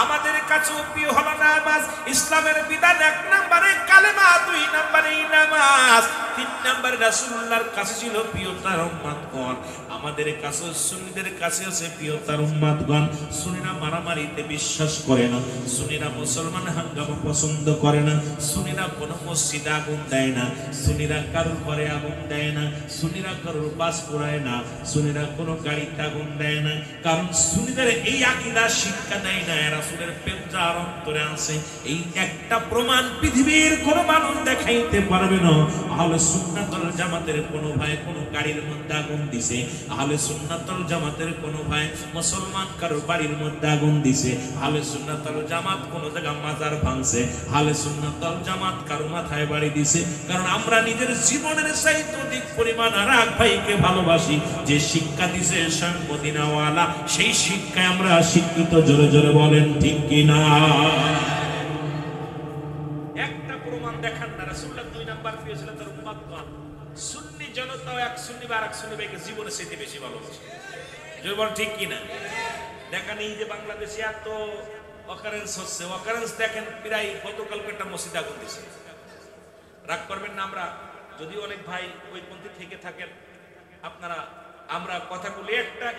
A: আমাদের কাছেও প্রিয় হলো নামাজ। ইসলামের বিধান এক নম্বরে কালেমা, দুই নম্বরে নামাজ, তিন নম্বরে রাসূলুল্লাহর কাছে ছিল প্রিয় তার উম্মতগণ। আমাদের কাছে সুন্নিদের কাছে আছে প্রিয় তার উম্মতগণ। সুন্নিরা মারামারিতে বিশ্বাস করে না, সুন্নিরা মুসলমান হাঙ্গামা পছন্দ করে না, সুন্নিরা কোনো মসজিদে আগুন দেয় না, সুন্নিরা কারোর ঘরে আগুন দেয় না, সুন্নিরা কারোর বাস পোড়ায় না, সুন্নিরা কোনো গাড়িতে আগুন দেয় না। কারণ সুন্নিদের এই আকীদা শিক্ষা দেয় না রাসূলের প্রেম যার অন্তরে আছে। এই একটা প্রমাণ পৃথিবীর কোনো মানুষ দেখাইতে পারবে না। আহলে সুন্নাত ওয়াল জামাতের কোনো ভাই কোনো গাড়ির মধ্যে আগুন দিছে, আহলে সুন্নাত ওয়াল জামাতের কোনো ভাই মুসলমান কারোর বাড়ির মধ্যে আগুন দিছে, আহলে সুন্নাত ওয়াল জামাত কোনো জায়গা মাজার ভাঙছে, আহলে সুন্নাত ওয়াল জামাত কারো মাথায় বাড়ি দিছে। কারণ আমরা নিজের জীবনের চাইতে অধিক পরিমাণ আর এক ভাইকে ভালোবাসি। যে শিক্ষা দিছে শাহ মদিনাওয়ালা, সেই শিক্ষায় আমরা শিক্ষিত। জোরে জোরে বলেন ঠিক কিনা? একটা প্রমাণ দেখান না রাসূলুল্লাহ দুই নাম্বার পেয়েছিলেন তার উম্মতগণ। সুন্নি জনতা এক সুন্নি বা আরেক সুন্নি ভাইকে জীবনে চাইতে বেশি ভালোবাসে। জোরে বলেন ঠিক কিনা? দেখেন এই যে বাংলাদেশে এত অকারেন্স হচ্ছে, অকারেন্স দেখেন প্রায় গতকালকে একটা মসজিদ আগুন দিছে। রাগ করবেন না, আমরা যদি অনেক ভাই ওই পন্থী থেকে থাকেন আপনারা, আমরা কথা বলি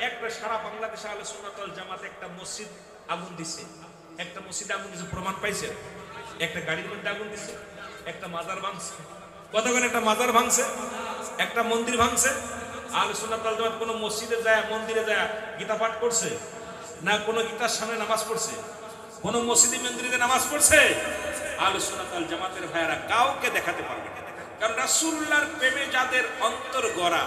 A: একটা সারা বাংলাদেশে আহলে সুন্নাত ওয়াল জামাত একটা মসজিদ আগুন দিছে, একটা মসজিদে আগুন দিছে, প্রমাণ পাইছে? একটা গাড়ির মধ্যে আগুন দিছে, একটা মাজার ভাঙছে, কতক্ষণ একটা মাজার ভাঙছে, একটা মন্দির ভাঙছে। আহলে সুন্নাত ওয়াল জামাত কোনো মসজিদে যায়, মন্দিরে যায় গীতা পাঠ করছে না? কোনো গীতার সামনে নামাজ পড়ছে? কোনো মসজিদে মন্দিরে নামাজ পড়ছে? আহলে সুন্নাত ওয়াল জামাতের ভাইয়েরা কাউকে দেখাতে পারবে না। কারণ রাসূলুল্লাহর প্রেমে যাদের অন্তর গড়া,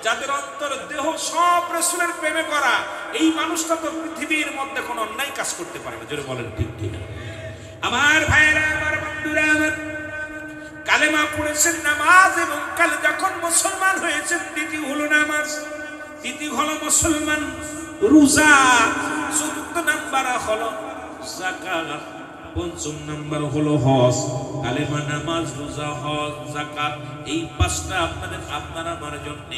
A: যাদের অন্তর দেহ সব রাসূলের প্রেমে করা, এই মানুষটা তো পৃথিবীর মধ্যে কোনো অন্যায় কাজ করতে পারে না। জোরে বলেন ঠিক কিনা? আমার ভাইরা, আমার বন্ধুরা, আমার কালেমা পড়েছেন নামাজ, এবং কালে যখন মুসলমান হয়েছেন দ্বিতীয় হলো নামাজ, তৃতীয় হলো মুসলমান, রোজা, চতুর্থ নাম্বার হলো যাকাত, পঞ্চম নাম্বার হলো হজ। কালেমা, নামাজ, রোজা, হজ, যাকাত, এই পাঁচটা আপনার আমার জন্য।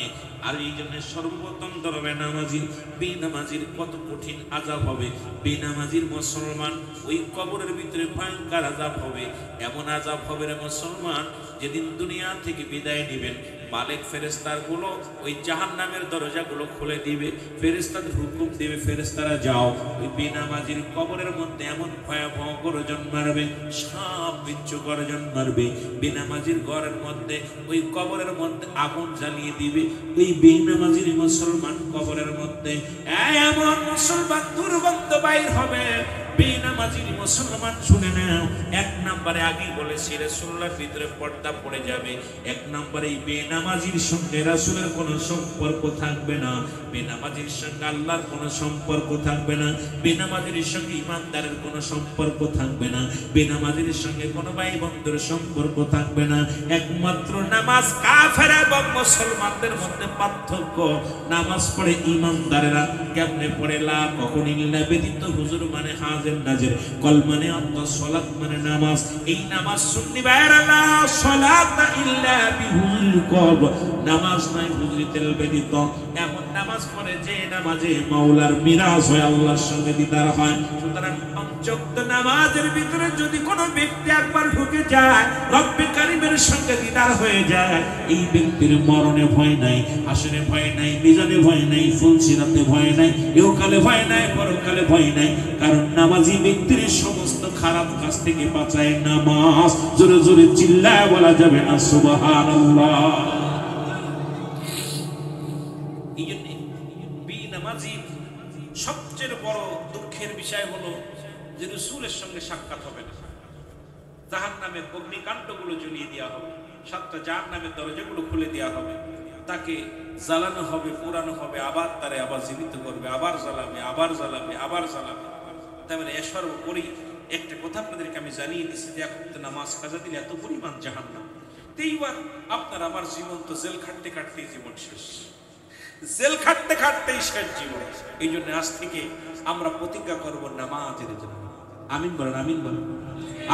A: আর এই জন্য সর্বপ্রথম ধরবে নামাজি। বেনামাজির কত কঠিন আযাব হবে। বেনামাজির মুসলমান ওই কবরের ভিতরে ভয়ঙ্কর আযাব হবে। এমন আযাব হবে রে মুসলমান, যেদিন দুনিয়া থেকে বিদায় নেবেন মালিক ফেরেশতার গুলো ওই জাহান্নামের দরজাগুলো খুলে দিবে, ফেরেশতাদের হুকুম দিবে, ফেরেশতারা যাও ওই বেনামাজির কবরের মধ্যে এমন ভয়াবহ গর্জন মারবে, সাপ বিচ্ছু গর্জন মারবে। বেনামাজির ঘরের মধ্যে ওই কবরের মধ্যে আগুন জ্বালিয়ে দিবে ওই বেনামাজির মুসলমান কবরের মধ্যে। এমন মুসলমান দুর্গন্ধ বাইর হবে, বেনামাজির মুসলমান শুনে নাও, এক নম্বরে আগেই বলেছি রাসূলুল্লাহর ভিতরে পর্দা পড়ে যাবে। এক নম্বরে এই বেনামাজির সঙ্গে রাসূলের কোনো সম্পর্ক থাকবে না, বেনামাজির সঙ্গে আল্লাহর কোনো সম্পর্ক থাকবে না, বেনামাজির সঙ্গে ইমানদারের কোনো সম্পর্ক থাকবে না, বেনামাজির সঙ্গে কোনো ভাই বন্ধুর সম্পর্ক থাকবে না। একমাত্র নামাজ কাফের এবং মুসলমানদের মধ্যে পার্থক্য, নামাজ পড়ে ইমানদারেরা কেমনে পড়ে? লা কখন ইল্লা ব্যতীত, হুজুর মানে হাজির নাজির, কল মানে আল্লাহ, সালাত মানে নামাজ। এই নামাজ সুন্নি বাইরা, লা সালাত ইল্লা বিহুল কব, নামাজ নাই হুজুরিতেল ব্যতীত। এমন নামাজ পড়ে যে নামাজে মাওলার মিরাজ হয়, আল্লাহর সঙ্গে দিদার হয়। সুতরাং পঞ্চক্ত নামাজের ভিতরে যদি কোনো ব্যক্তি একবার ঢুকে যায়, রব্বে কারীমের সঙ্গে দিদার হয়ে যায়, এই ব্যক্তির মরণে ভয় নাই, হাসরে ভয় নাই, মিজানে ভয় নাই, ফুলসিরাতে ভয় নাই, ইহকালে ভয় নাই, পরকালে ভয় নাই। কারণ নামাজি ব্যক্তির সমস্ত খারাপ কাজ থেকে বাঁচায় নামাজ। জোরে জোরে চিল্লায় বলা যাবে না সুবহানাল্লাহ। এই জন্য বেনামাজি সবচেয়ে বড় দুঃখের বিষয় হলো যে রাসূলের সঙ্গে সাক্ষাৎ হবে না। জাহান্নামের অগ্নিকাণ্ডগুলো জ্বলিয়ে দেওয়া হবে, 7টা জাহান্নামের দরজাগুলো খুলে দেওয়া হবে, তাকে জ্বালানো হবে, পোড়ানো হবে, আবার তারে আবার জীবিত করবে, আবার জ্বালাবে, আবার জ্বালাবে, আবার জ্বালাবে। তার মানে সর্বোপরি একটা কথা আপনাদেরকে আমি জানিয়ে দিচ্ছি যে এখন তো নামাজ কাজা দিলে এত পরিমাণ জাহান্নাম। এইবার আপনার আমার জীবন তো জেল খাটতে খাটতেই জীবন শেষ, জেল খাটতে খাটতেই শেষ জীবন। এই জন্য আজ থেকে আমরা প্রতিজ্ঞা করবো নামাজের জন্য। আমিন বলেন, আমিন বলেন,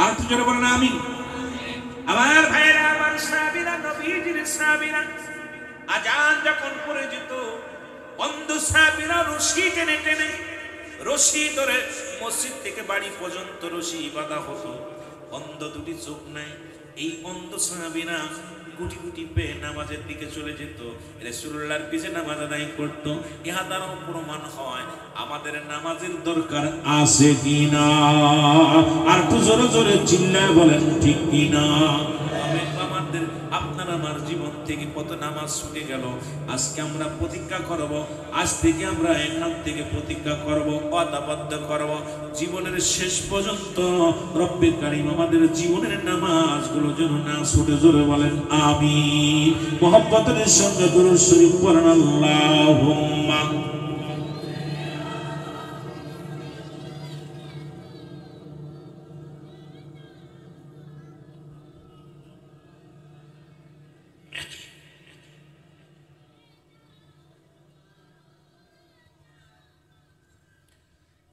A: আর একটু জোরে বলেন আমিন। আমার ভাইরা, আমার সাহাবীরা, নবীজির সাহাবীরা, আজান যখন পড়ে যেত, অন্ধ সাহাবীরা রশি টেনে টেনে, রশি ধরে মসজিদ থেকে বাড়ি পর্যন্ত রশি বাঁধা হতো। অন্ধ দুটি চোখ নাই, এই অন্ধ সাহাবীরা গুটি গুটি পেয়ে নামাজের দিকে চলে যেত, রাসূলুল্লাহর পিছে নামাজ আদায় করত। ইহা দ্বারাও প্রমাণ হয় আমাদের নামাজের দরকার আছে কিনা। আর একটু জোরে জোরে চিল্লায় বলেন ঠিক কিনা। আমাদের আপনার আমার জীবন থেকে কত নামাজ ছুটে গেল। আজকে আমরা প্রতিজ্ঞা করব, আজ থেকে আমরা এখান থেকে প্রতিজ্ঞা করব, ওয়াদাবদ্ধ করব, জীবনের শেষ পর্যন্ত রব্বে কারীম আমাদের জীবনের নামাজগুলো যেন না ছুটে। জোরে বলেন আমিন। মুহাব্বতের সঙ্গে দুরূদ শরীফ পড়েন আল্লাহুম্মা।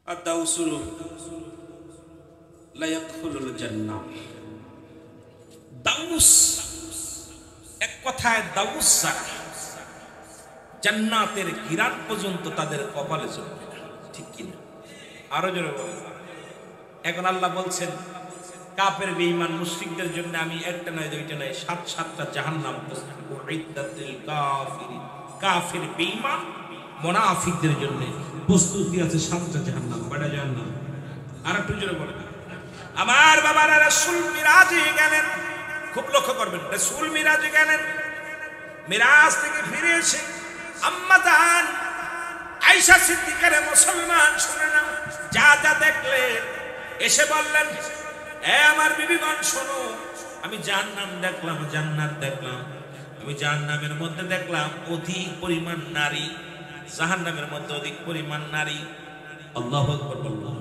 A: আদাউসুল লা ইয়াদখুলুল জান্নাহ। দাউস, এক কথায় দাউস ছাড়া জান্নাতের ঘিরান পর্যন্ত তাদের কপালে চলবে না, ঠিক কিনা? আরো জোরে বলেন। এখন আল্লাহ বলছেন কাফের বেঈমান মুশরিকদের জন্য আমি একটা নয় দুইটা নয় 7টা জাহান্নাম প্রস্তুত উইদ্দাতিল কাফিরিন। কাফের বেঈমান মুনাফিকদের জন্য প্রস্তুতি আছে 7টা জাহান্নাম। কয়টা জাহান্নাম? আর একটু জোরে বলেন। আমার বাবারা রাসূল মিরাজে গেলেন, খুব লক্ষ্য করবেন, রাসূল মিরাজে গেলেন। মিরাজ থেকে ফিরে এসে আম্মা জান আয়েশা সিদ্দিকার মুসলমান শুনে নাও, যা যা দেখলেন এসে বললেন, এ আমার বিবিগণ শোনো, আমি জাহান্নাম দেখলাম, জান্নাত দেখলাম। আমি জাহান্নামের মধ্যে দেখলাম অধিক পরিমাণ নারী, জাহান্নামের মধ্যে অধিক পরিমাণ নারী। আল্লাহু আকবার বললাম।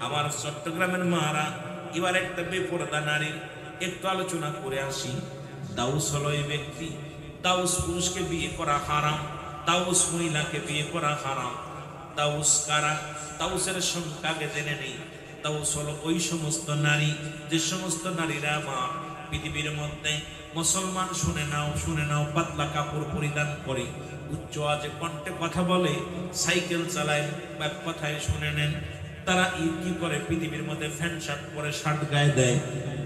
A: আমার চট্টগ্রামের মারা এবার একটা বেপরদা নারীর একটু আলোচনা করে আসি। দাউস হলো এই ব্যক্তি, দাউস পুরুষকে বিয়ে করা হারাম, দাউস মহিলাকে বিয়ে করা হারাম। দাউস কারা? দাউসের সংখ্যাকে জেনে নেই। দাউস হলো ওই সমস্ত নারী, যে সমস্ত নারীরা আমার পৃথিবীর মধ্যে মুসলমান, শুনে নাও শুনে নাও, পাতলা কাপড় পরিধান করে, উচ্চ আওয়াজে কণ্ঠে কথা বলে, সাইকেল চালায়, এক কথায় শুনে নেন তারা কি করে, পৃথিবীর মধ্যে ফ্যান্ট শার্ট পরে, শার্ট গায়ে দেয়।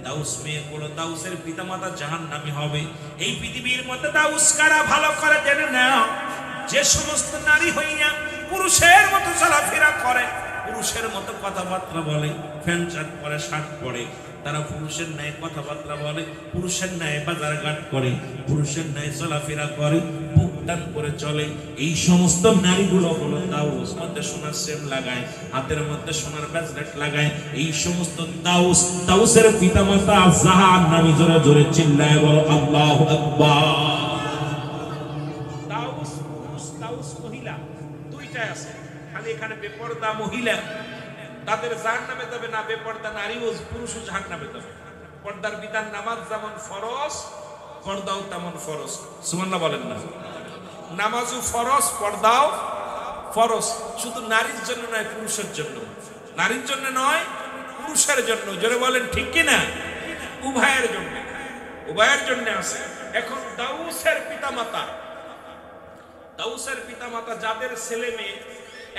A: দাউস মেয়েগুলো, দাউসের পিতামাতা জাহান্নামী হবে। এই পৃথিবীর মধ্যে দাউস কারা ভালো করে জেনে নাও। যে সমস্ত নারী হইয়া পুরুষের মতো চলাফেরা করে, পুরুষের মতো কথাবার্তা বলে, ফ্যান্ট শার্ট পরে, শার্ট পরে, তারা পুরুষের ন্যায় কথাবার্তা বলে, পুরুষের ন্যায় বাজারঘাট করে, পুরুষের ন্যায় চলাফেরা করে, বুক টান করে চলে। এই সমস্ত নারীগুলো হলো তাউস, মধ্যে সোনার সেম লাগায়, হাতের মধ্যে সোনার ব্রেসলেট লাগায়। এই সমস্ত তাউসের পিতামাতা জাহান্নামী। জোরে জোরে চিল্লায় বলো আল্লাহু আকবার। তাউস পুরুষ, তাউস মহিলা, দুইটাই আছে। খালি এখানে বেপরদা মহিলা তাদের জাহান্নামে যাবে না, বেপরদা নারীও পুরুষও জাহান্নামে যাবে। পর্দার বিধান নামাজ যেমন ফরজ, পর্দাও তেমন ফরজ। সুবহানাল্লাহ বলেন না? নামাজও ফরজ, পর্দাও ফরজ। শুধু নারীর জন্য নয়, পুরুষের জন্য। নারীর জন্য নয়, পুরুষের জন্য। জোরে বলেন ঠিক কিনা? উভয়ের জন্য, উভয়ের জন্য আছে। এখন দাউসের পিতামাতা, দাউসের পিতামাতা যাদের ছেলে মেয়ে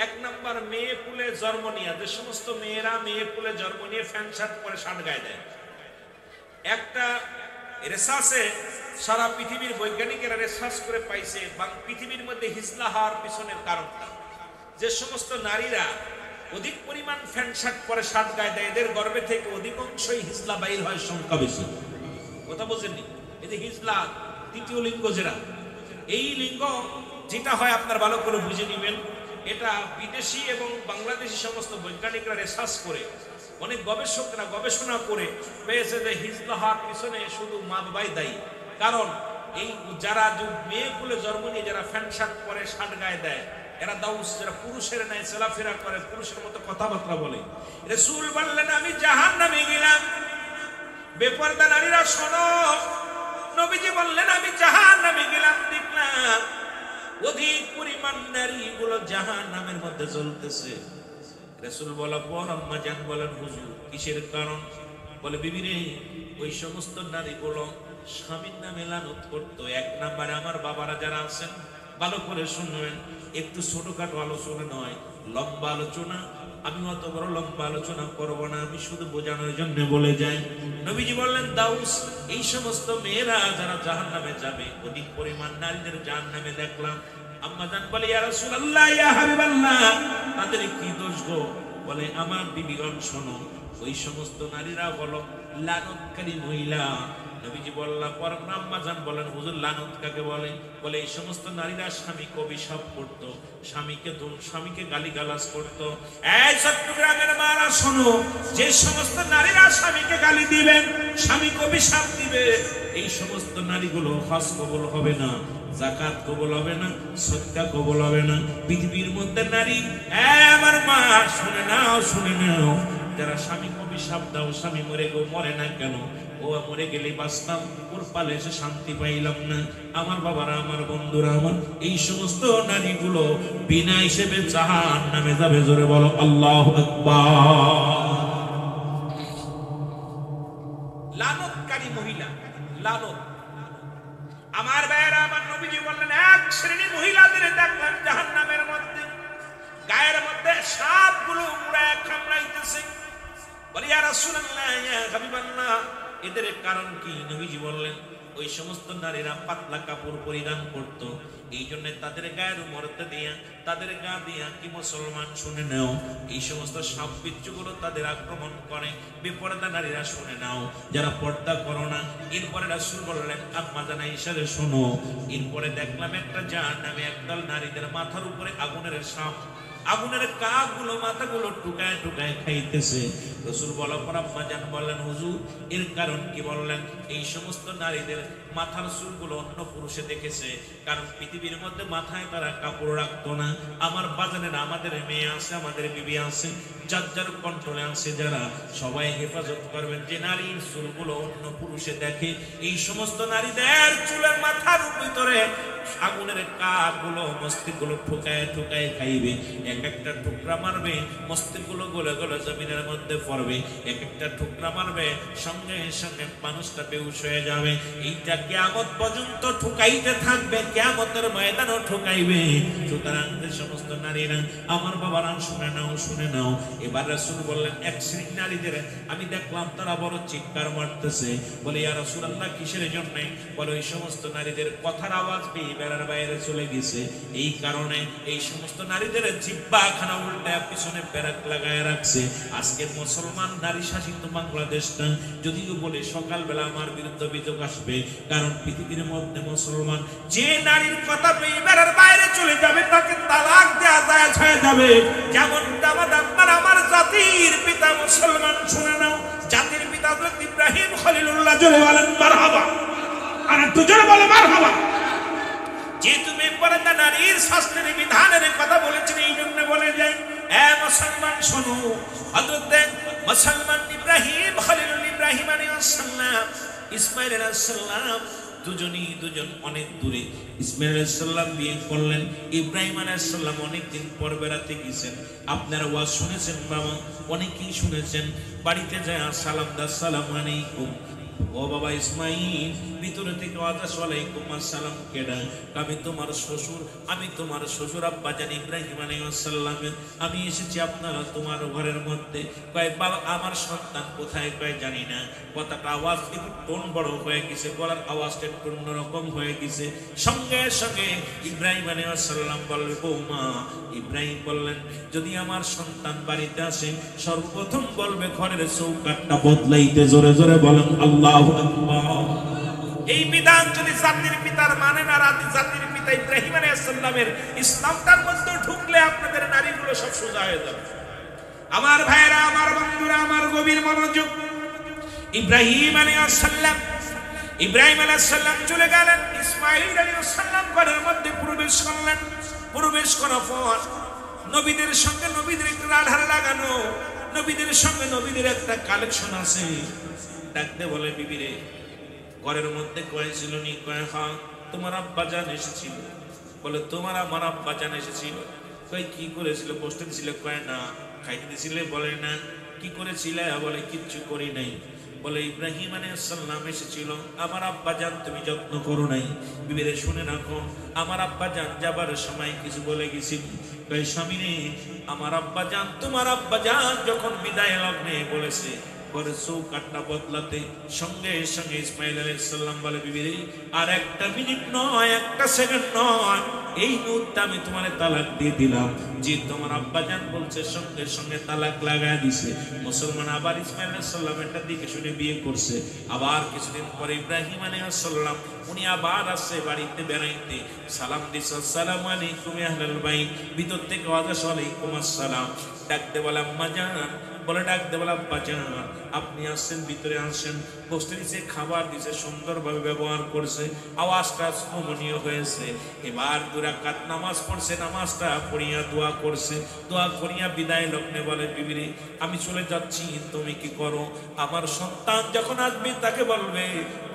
A: এক নাম্বার মেয়ে পুলে জন্ম নিয়ে, যে সমস্ত মেয়েরা মেয়ে পুলে জন্ম নিয়ে ফ্যান শার্ট পরে শার্ট গায়ে দেয়। একটা রিসার্চে সারা পৃথিবীর বৈজ্ঞানিকেরা রিসার্চ করে পাইছে পৃথিবীর মধ্যে হিজলা হওয়ার পিছনের কারণটা, যে সমস্ত নারীরা অধিক পরিমাণ ফ্যান শার্ট পরে শার্ট গায়ে দেয়, এদের গর্ভে থেকে অধিকাংশই হিজলা বাইর হয় সংখ্যা বেশি। কথা বোঝেননি? এই যে হিজলা তৃতীয় লিঙ্গ, যেটা এই লিঙ্গ যেটা হয় আপনার ভালো করে বুঝে নেবেন। এটা বিদেশি এবং বাংলাদেশি সমস্ত বৈজ্ঞানিকরা রিসার্চ করে, অনেক গবেষকরা গবেষণা করে পেয়েছে যে হিজলা হওয়ার পিছনে শুধু মা বাবাই দায়ী। কারণ এই যারা মেয়েগুলো জন্ম নিয়ে যারা ফ্যান শার্ট পরে শার্ট গায়ে দেয়, এরা দাউস, যারা পুরুষের ন্যায় চলাফেরা করে, পুরুষের মতো কথাবার্তা বলে। রাসূল বললেন আমি জাহান্নামে গেলাম। বেপরদা নারীরা শোনো, নবীজি বললেন আমি জাহান্নামে গেলাম, দেখলাম অধিক পরিমাণ নারীগুলো জাহান্নামের মধ্যে জ্বলতেছে। রাসূল বলার পর আম্মা জান বলেন হুজুর কিসের কারণ? বলে বিবি রে, ওই সমস্ত নারীগুলো স্বামীর নামে লানত করতো। এক নাম্বারে আমার বাবারা যারা আছেন ভালো করে শুনবেন, একটু ছোটখাটো আলোচনা নয়, লম্বা আলোচনা। আমি অত বড় লম্বা আলোচনা করব না, আমি শুধু বোঝানোর জন্য বলে যাই। নবীজি বললেন দাউস এই সমস্ত মেয়েরা যারা জাহান্নামে যাবে, অধিক পরিমাণ নারীদের জাহান্নামে দেখলাম। আম্মা জান বলে ইয়া রাসূলুল্লাহ, ইয়া হাবিবাল্লাহ, তাদের কি দোষ গো? বলে আমার বিবিগণ শোনো, ওই সমস্ত নারীরা বলো লানতকারী মহিলা। নবীজি বললাম পর আম্মা জান বলেন হুজুর লানত কাকে বলে? বলে এই সমস্ত নারীরা স্বামীকে অভিশাপ করতো, স্বামীকে গালিগালাজ করতো। এই চট্টগ্রামের মারা শোনো, যে সমস্ত নারীরা স্বামীকে গালি দিবেন, স্বামীকে অভিশাপ দিবে, এই সমস্ত নারীগুলো হজ কবুল হবে না, যাকাত কবুল হবে না, সদকা কবুল হবে না। পৃথিবীর মধ্যে নারী, আমার মা শুনে নাও, শুনে নাও, যারা স্বামীকে অভিশাপ দাও, স্বামী মরে না কেন? ও মরে গেলে বাঁচতাম, ওর পালে এসে শান্তি পাইলাম না। আমার বাবারা, আমার বন্ধুরা, আমার এই সমস্ত নারীগুলো বিনা হিসেবে জাহান্নামে যাবে। জোরে বলো আল্লাহু আকবার। লানতকারী মহিলা, লানত। আমার ভাইয়েরা, আমার নবীজি বললেন এক শ্রেণী মহিলাদের দেখলাম জাহান্নামের মধ্যে, গায়ের মধ্যে সাপগুলো মুড়ায় কামড়াইতেছে। বলি ইয়া রাসূলুল্লাহ, ইয়া হাবিবাল্লাহ, এদের কারণ কি? নবীজি বললেন ওই সমস্ত নারীরা পাতলা কাপড় পরিধান করত, এই জন্য তাদের গায়ের মরতে দিয়া, তাদের গা দিয়া কি মুসলমান শুনে নাও, এই সমস্ত সাপ বিচ্ছুগুলো তাদের আক্রমণ করে। বেপরদা নারীরা শুনে নাও, যারা পর্দা করো না। এরপরে রাসূল বললেন আম্মা জান আয়েশা শোনো, এরপরে দেখলাম একটা জাহান্নামে একদল নারীদের মাথার উপরে আগুনের সাপ, আগুনের কাকগুলো মাথাগুলো টুকায় টুকায় খাইতেছে। রাসূল বলার পর আম্মা জান বললেন হুজুর এর কারণ কি? বললেন এই সমস্ত নারীদের মাথার চুলগুলো অন্য পুরুষে দেখেছে, কারণ পৃথিবীর মধ্যে মাথায় তারা কাপড় রাখতো না। আমার বাজারের আমাদের মেয়ে আছে, আমাদের বিবি আছে, যার যার কন্ট্রোলে আছে, যারা সবাই হেফাজত করবেন যে নারীর চুলগুলো অন্য পুরুষে দেখে, এই সমস্ত নারীদের চুলের মাথার ভিতরে আগুনের কাকগুলো মস্তিষ্কগুলো ঠুকায় ঠুকায় খাইবে। এক একটা টুকরা মারবে, মস্তিষ্কগুলো গলে গলে জমিনের মধ্যে পড়বে। এক একটা টুকরা মারবে, সঙ্গে সঙ্গে মানুষটা বেহুশ হয়ে যাবে। এইটা কিয়ামত পর্যন্ত ঠুকাইতে থাকবে, কিয়ামতের ময়দানও ঠুকাইবে। সুতরাং যে সমস্ত নারীরা, আমার বাবারা শুনে নাও, শুনে নাও। এবার রাসূল বললেন এক শ্রেণী নারীদের আমি দেখলাম তারা বড় চিৎকার মারতেছে। বলে ইয়া রাসূলুল্লাহ কিসের জন্য? বলে ওই সমস্ত নারীদের কথার আওয়াজ পেয়ে বেড়ার বাইরে চলে গেছে। এই কারণে এই সমস্ত নারীদের জিহ্বাখানা উল্টায় পিছনে প্যারাক লাগায় রাখছে। আজকে মুসলমান নারী শাসিত বাংলাদেশটা যদিও বলে সকালবেলা আমার বিরুদ্ধে অভিযোগ আসবে, কারণ পৃথিবীর মধ্যে মুসলমান যে নারীর কথা পেয়ে বেড়ার বাইরে চলে যাবে তাকে তালাক দেয়া যায় হয়ে যাবে। যেমন আমার জাতির পিতা মুসলমান, শুনে নাও, জাতির পিতা হযরত ইব্রাহিম খলিলুল্লাহ, জোরে বলেন মারহাবা, আর একটু জোরে বলে মারহাবা। যে তুমি পর্দা নারীর শাস্ত্রের বিধানের কথা বলেছেন, এই জন্য বলে যাই, এ মুসলমান শোনো, হযরত মুসলমান ইব্রাহিম খলিলুল ইব্রাহিম আলাইহিস সালাম, ইসমাঈল আলাইহিস সালাম দুজন অনেক দূরে। ইসমাঈল আলাইহিস সালাম বিয়ে করলেন, ইব্রাহিম আলাইহিস সালাম অনেকদিন পর বেড়াতে গেছেন। আপনারা ওয়াজ শুনেছেন বাবা, অনেকেই শুনেছেন। বাড়িতে যায় সালাম দা, আসসালামু আলাইকুম। ও বাবা ইসমাঈল, ভিতরে থেকে ওয়ালাইকুম আসসালাম কেডা? আমি তোমার শ্বশুর, আমি তোমার শ্বশুর আব্বা জান ইব্রাহিম আলাইহিস সালাম। আমি এসেছি আপনারা তোমার ঘরের মধ্যে। কয় বাবা আমার সন্তান কোথায়? কয় জানি না। কথাটা আওয়াজ একটু টোন বড় হয়ে গেছে, গলার আওয়াজটা একটু অন্যরকম হয়ে গেছে। সঙ্গে সঙ্গে ইব্রাহিম আলাইহিস সালাম বললেন, বৌমা। ইব্রাহিম বললেন, যদি আমার সন্তান বাড়িতে আসে সর্বপ্রথম বলবে ঘরের চৌকাঠটা বদলাইতে। জোরে জোরে বলেন আল্লাহু আকবার। এই বিধান যদি জাতির পিতার মানে না, জাতির পিতা ইব্রাহিম আলাইহিস সালামের ইসলামটার মধ্যে ঢুকলে আপনাদের নারীগুলো সব সোজা হয়ে যাবে। আমার ভাইরা, আমার বন্ধুরা, আমার গভীর মনোযোগ। ইব্রাহিম আলাইহিস সালাম চলে গেলেন, ইসমাঈল আলাইহিস সালাম ঘরের মধ্যে প্রবেশ করলেন। প্রবেশ করার পর নবীদের সঙ্গে নবীদের একটু আধার লাগানো, নবীদের সঙ্গে নবীদের একটা কালেকশন আছে। ডাকতে বলে, বিবি রে, ঘরের মধ্যে কয় ছিল নি? কয় হ্যাঁ, তোমার আব্বা জান এসেছিল। বলে তোমার আমার আব্বা জান এসেছিল? কয় কি করেছিল? বসতে দিছিলে? কয় না। খাইতে দিছিলে? বলে না। কি করেছিলে? বলে কিচ্ছু করি নাই। বলে ইব্রাহিম আলাইহিস সালাম এসেছিল, আমার আব্বা জান তুমি যত্ন করো নাই। বিবিরে শুনে রাখো, আমার আব্বা জান যাবার সময় কিছু বলে গেছিল। কয় স্বামী রে, আমার আব্বা জান, তোমার আব্বা জান যখন বিদায় লগ্নে বলেছে ঘরের চৌকাঠটা বদলাতে, সঙ্গে সঙ্গে ইসমাঈল আলাইহিস সালাম বলে, বিবি রে, আর একটা মিনিট নয়, একটা সেকেন্ড নয়, এই মুহূর্তে আমি তোমারে তালাক দিয়ে দিলাম। যে তোমার আব্বা জান বলছে, সঙ্গে সঙ্গে তালাক লাগায় দিছে। মুসলমান আবার ইসমাঈল আলাইহিস সালাম একটা দিকে শুনে বিয়ে করছে। আবার কিছুদিন পরে ইব্রাহিম আলাইহিস সালাম উনি আবার আসছে বাড়িতে বেড়াইতে। সালাম দিছে, আসসালামু আলাইকুম ইয়া আহলাল বাইত। ভিতর থেকে আওয়াজ, ওয়ালাইকুম আসসালাম। ডাকতে বলে আম্মা জান, বলে ডাকতে বলে আব্বা জান, আপনি আসছেন, ভিতরে আসেন। বসতে দিছে, খাবার দিছে, সুন্দরভাবে ব্যবহার করছে, আওয়াজটা স্মরণীয় হয়েছে। এবার 2 রাকাত নামাজ পড়ছে, নামাজটা পড়িয়া দোয়া করছে। দোয়া করিয়া বিদায় লগ্নে বলে, বিবি রে, আমি চলে যাচ্ছি, তুমি কি করো? আমার সন্তান যখন আসবে তাকে বলবে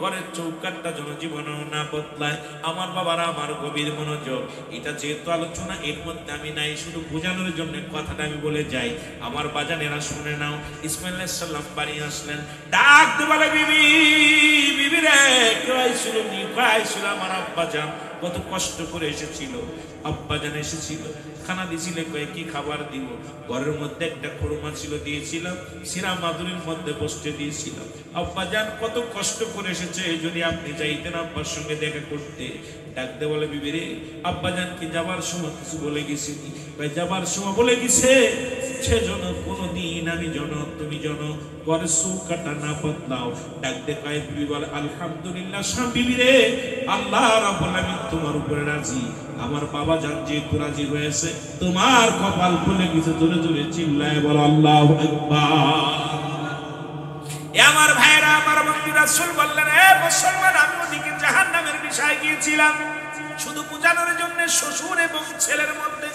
A: ঘরের চৌকাঠটা যেন জীবনেও না বদলায়। আমার বাবারা, আমার গভীর মনোযোগ। এটা যেহেতু আলোচনা, এর মধ্যে আমি নাই, শুধু বোঝানোর জন্য কথাটা আমি বলে যাই। আমার বাজানেরা শুনে নাও। ইসমাঈল আলাইহিস সালাম বাড়ি আসলেন, ডাক দিয়ে বলে, বিবি, বিবি রে, কই ছিল নি? কই ছিল? আমার আব্বা জান কত কষ্ট করে এসেছিল। আব্বা জান এসেছিল, খানা দিছিলে? কয়ে কি খাবার দিব? ঘরের মধ্যে একটা খুরমা ছিল, দিয়েছিলাম, সিরা মাদুরির মধ্যে বসতে দিয়েছিলাম। আব্বা জান কত কষ্ট করে এসেছে, যদি আপনি চাইতেন আব্বার সঙ্গে দেখা করতে। ডাকতে বলে, বিবি রে, আব্বা জান কি যাবার সময় কিছু বলে গেছি? ভাই যাবার সময় বলে গেছে, সেজন্য কোনদিন আমি তুমি ঘরের চৌকাঠটা না বদলাও। ডাকতে কয়, বিবি বলে, আলহামদুলিল্লাহ বিবি রে, আল্লাহ রাব্বুল আলামিন তোমার উপরে রাজি। আমার বাবা জান যেহেতু রাজি হয়েছে, তোমার কপাল খুলে গেছে। জোরে জোরে চিল্লায় বলো আল্লাহু আকবার। আমার ভাইরা, আমার বন্ধু, রাসূল বললেন, এ মুসলমান, আমি ওদিকে জাহান্নামের বিষয় গিয়েছিলাম শুধু বোঝানোর জন্য শ্বশুর এবং ছেলের মধ্যে।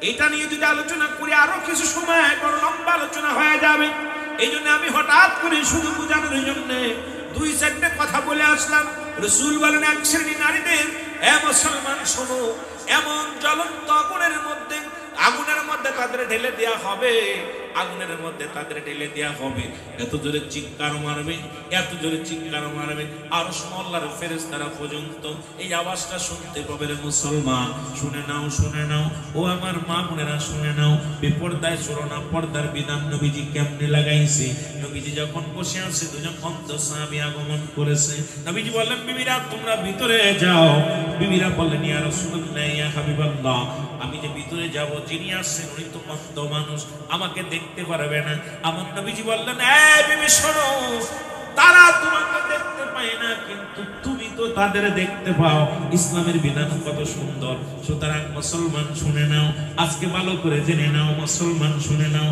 A: এটা নিয়ে যদি আলোচনা করি আরো কিছু সময় বড় লম্বা আলোচনা হয়ে যাবে। এই জন্য আমি হঠাৎ করে শুধু বোঝানোর জন্য 2-4টে কথা বলে আসলাম। রাসূল বলেন, এক শ্রেণী নারীদের, এ মুসলমান শোনো, এমন জ্বলন্ত আগুনের মধ্যে তাদের ঢেলে দেয়া হবে, আগুনের মধ্যে তাদের ঢেলে দেওয়া হবে। এত জোরে চিৎকার মারবে, এত জোরে চিৎকার মারবে, আরশ মহল্লার ফেরেশতারা পর্যন্ত এই আওয়াজটা শুনতে পাবে। রে মুসলমান, শুনে নাও, শুনে নাও, ও আমার মা বোনেরা শুনে নাও। বেপরদায় চলো না, পর্দার বিধান নবীজি কেমনে লাগাইছে। নবীজি যখন বসে আছে, দুজন অন্ধ সাহাবী আগমন করেছে। নবীজি বললেন, বিবিরা তোমরা ভিতরে যাও। বিবিরা বললেন, ইয়া রাসূলুল্লাহ, ইয়া হাবিবাল্লাহ, আমি যে ভিতরে যাব, যিনি আসছেন উনি তো অন্ধ মানুষ, আমাকে দেখতে পারবে না। আমার নবীজি বললেন, এই বিবি শোনো, তারা তোমাকে দেখতে পায় না, কিন্তু তুমি তো তাদের দেখতে পাও। ইসলামের বিধান কত সুন্দর। সুতরাং মুসলমান শুনে নাও, আজকে ভালো করে জেনে নাও, মুসলমান শুনে নাও।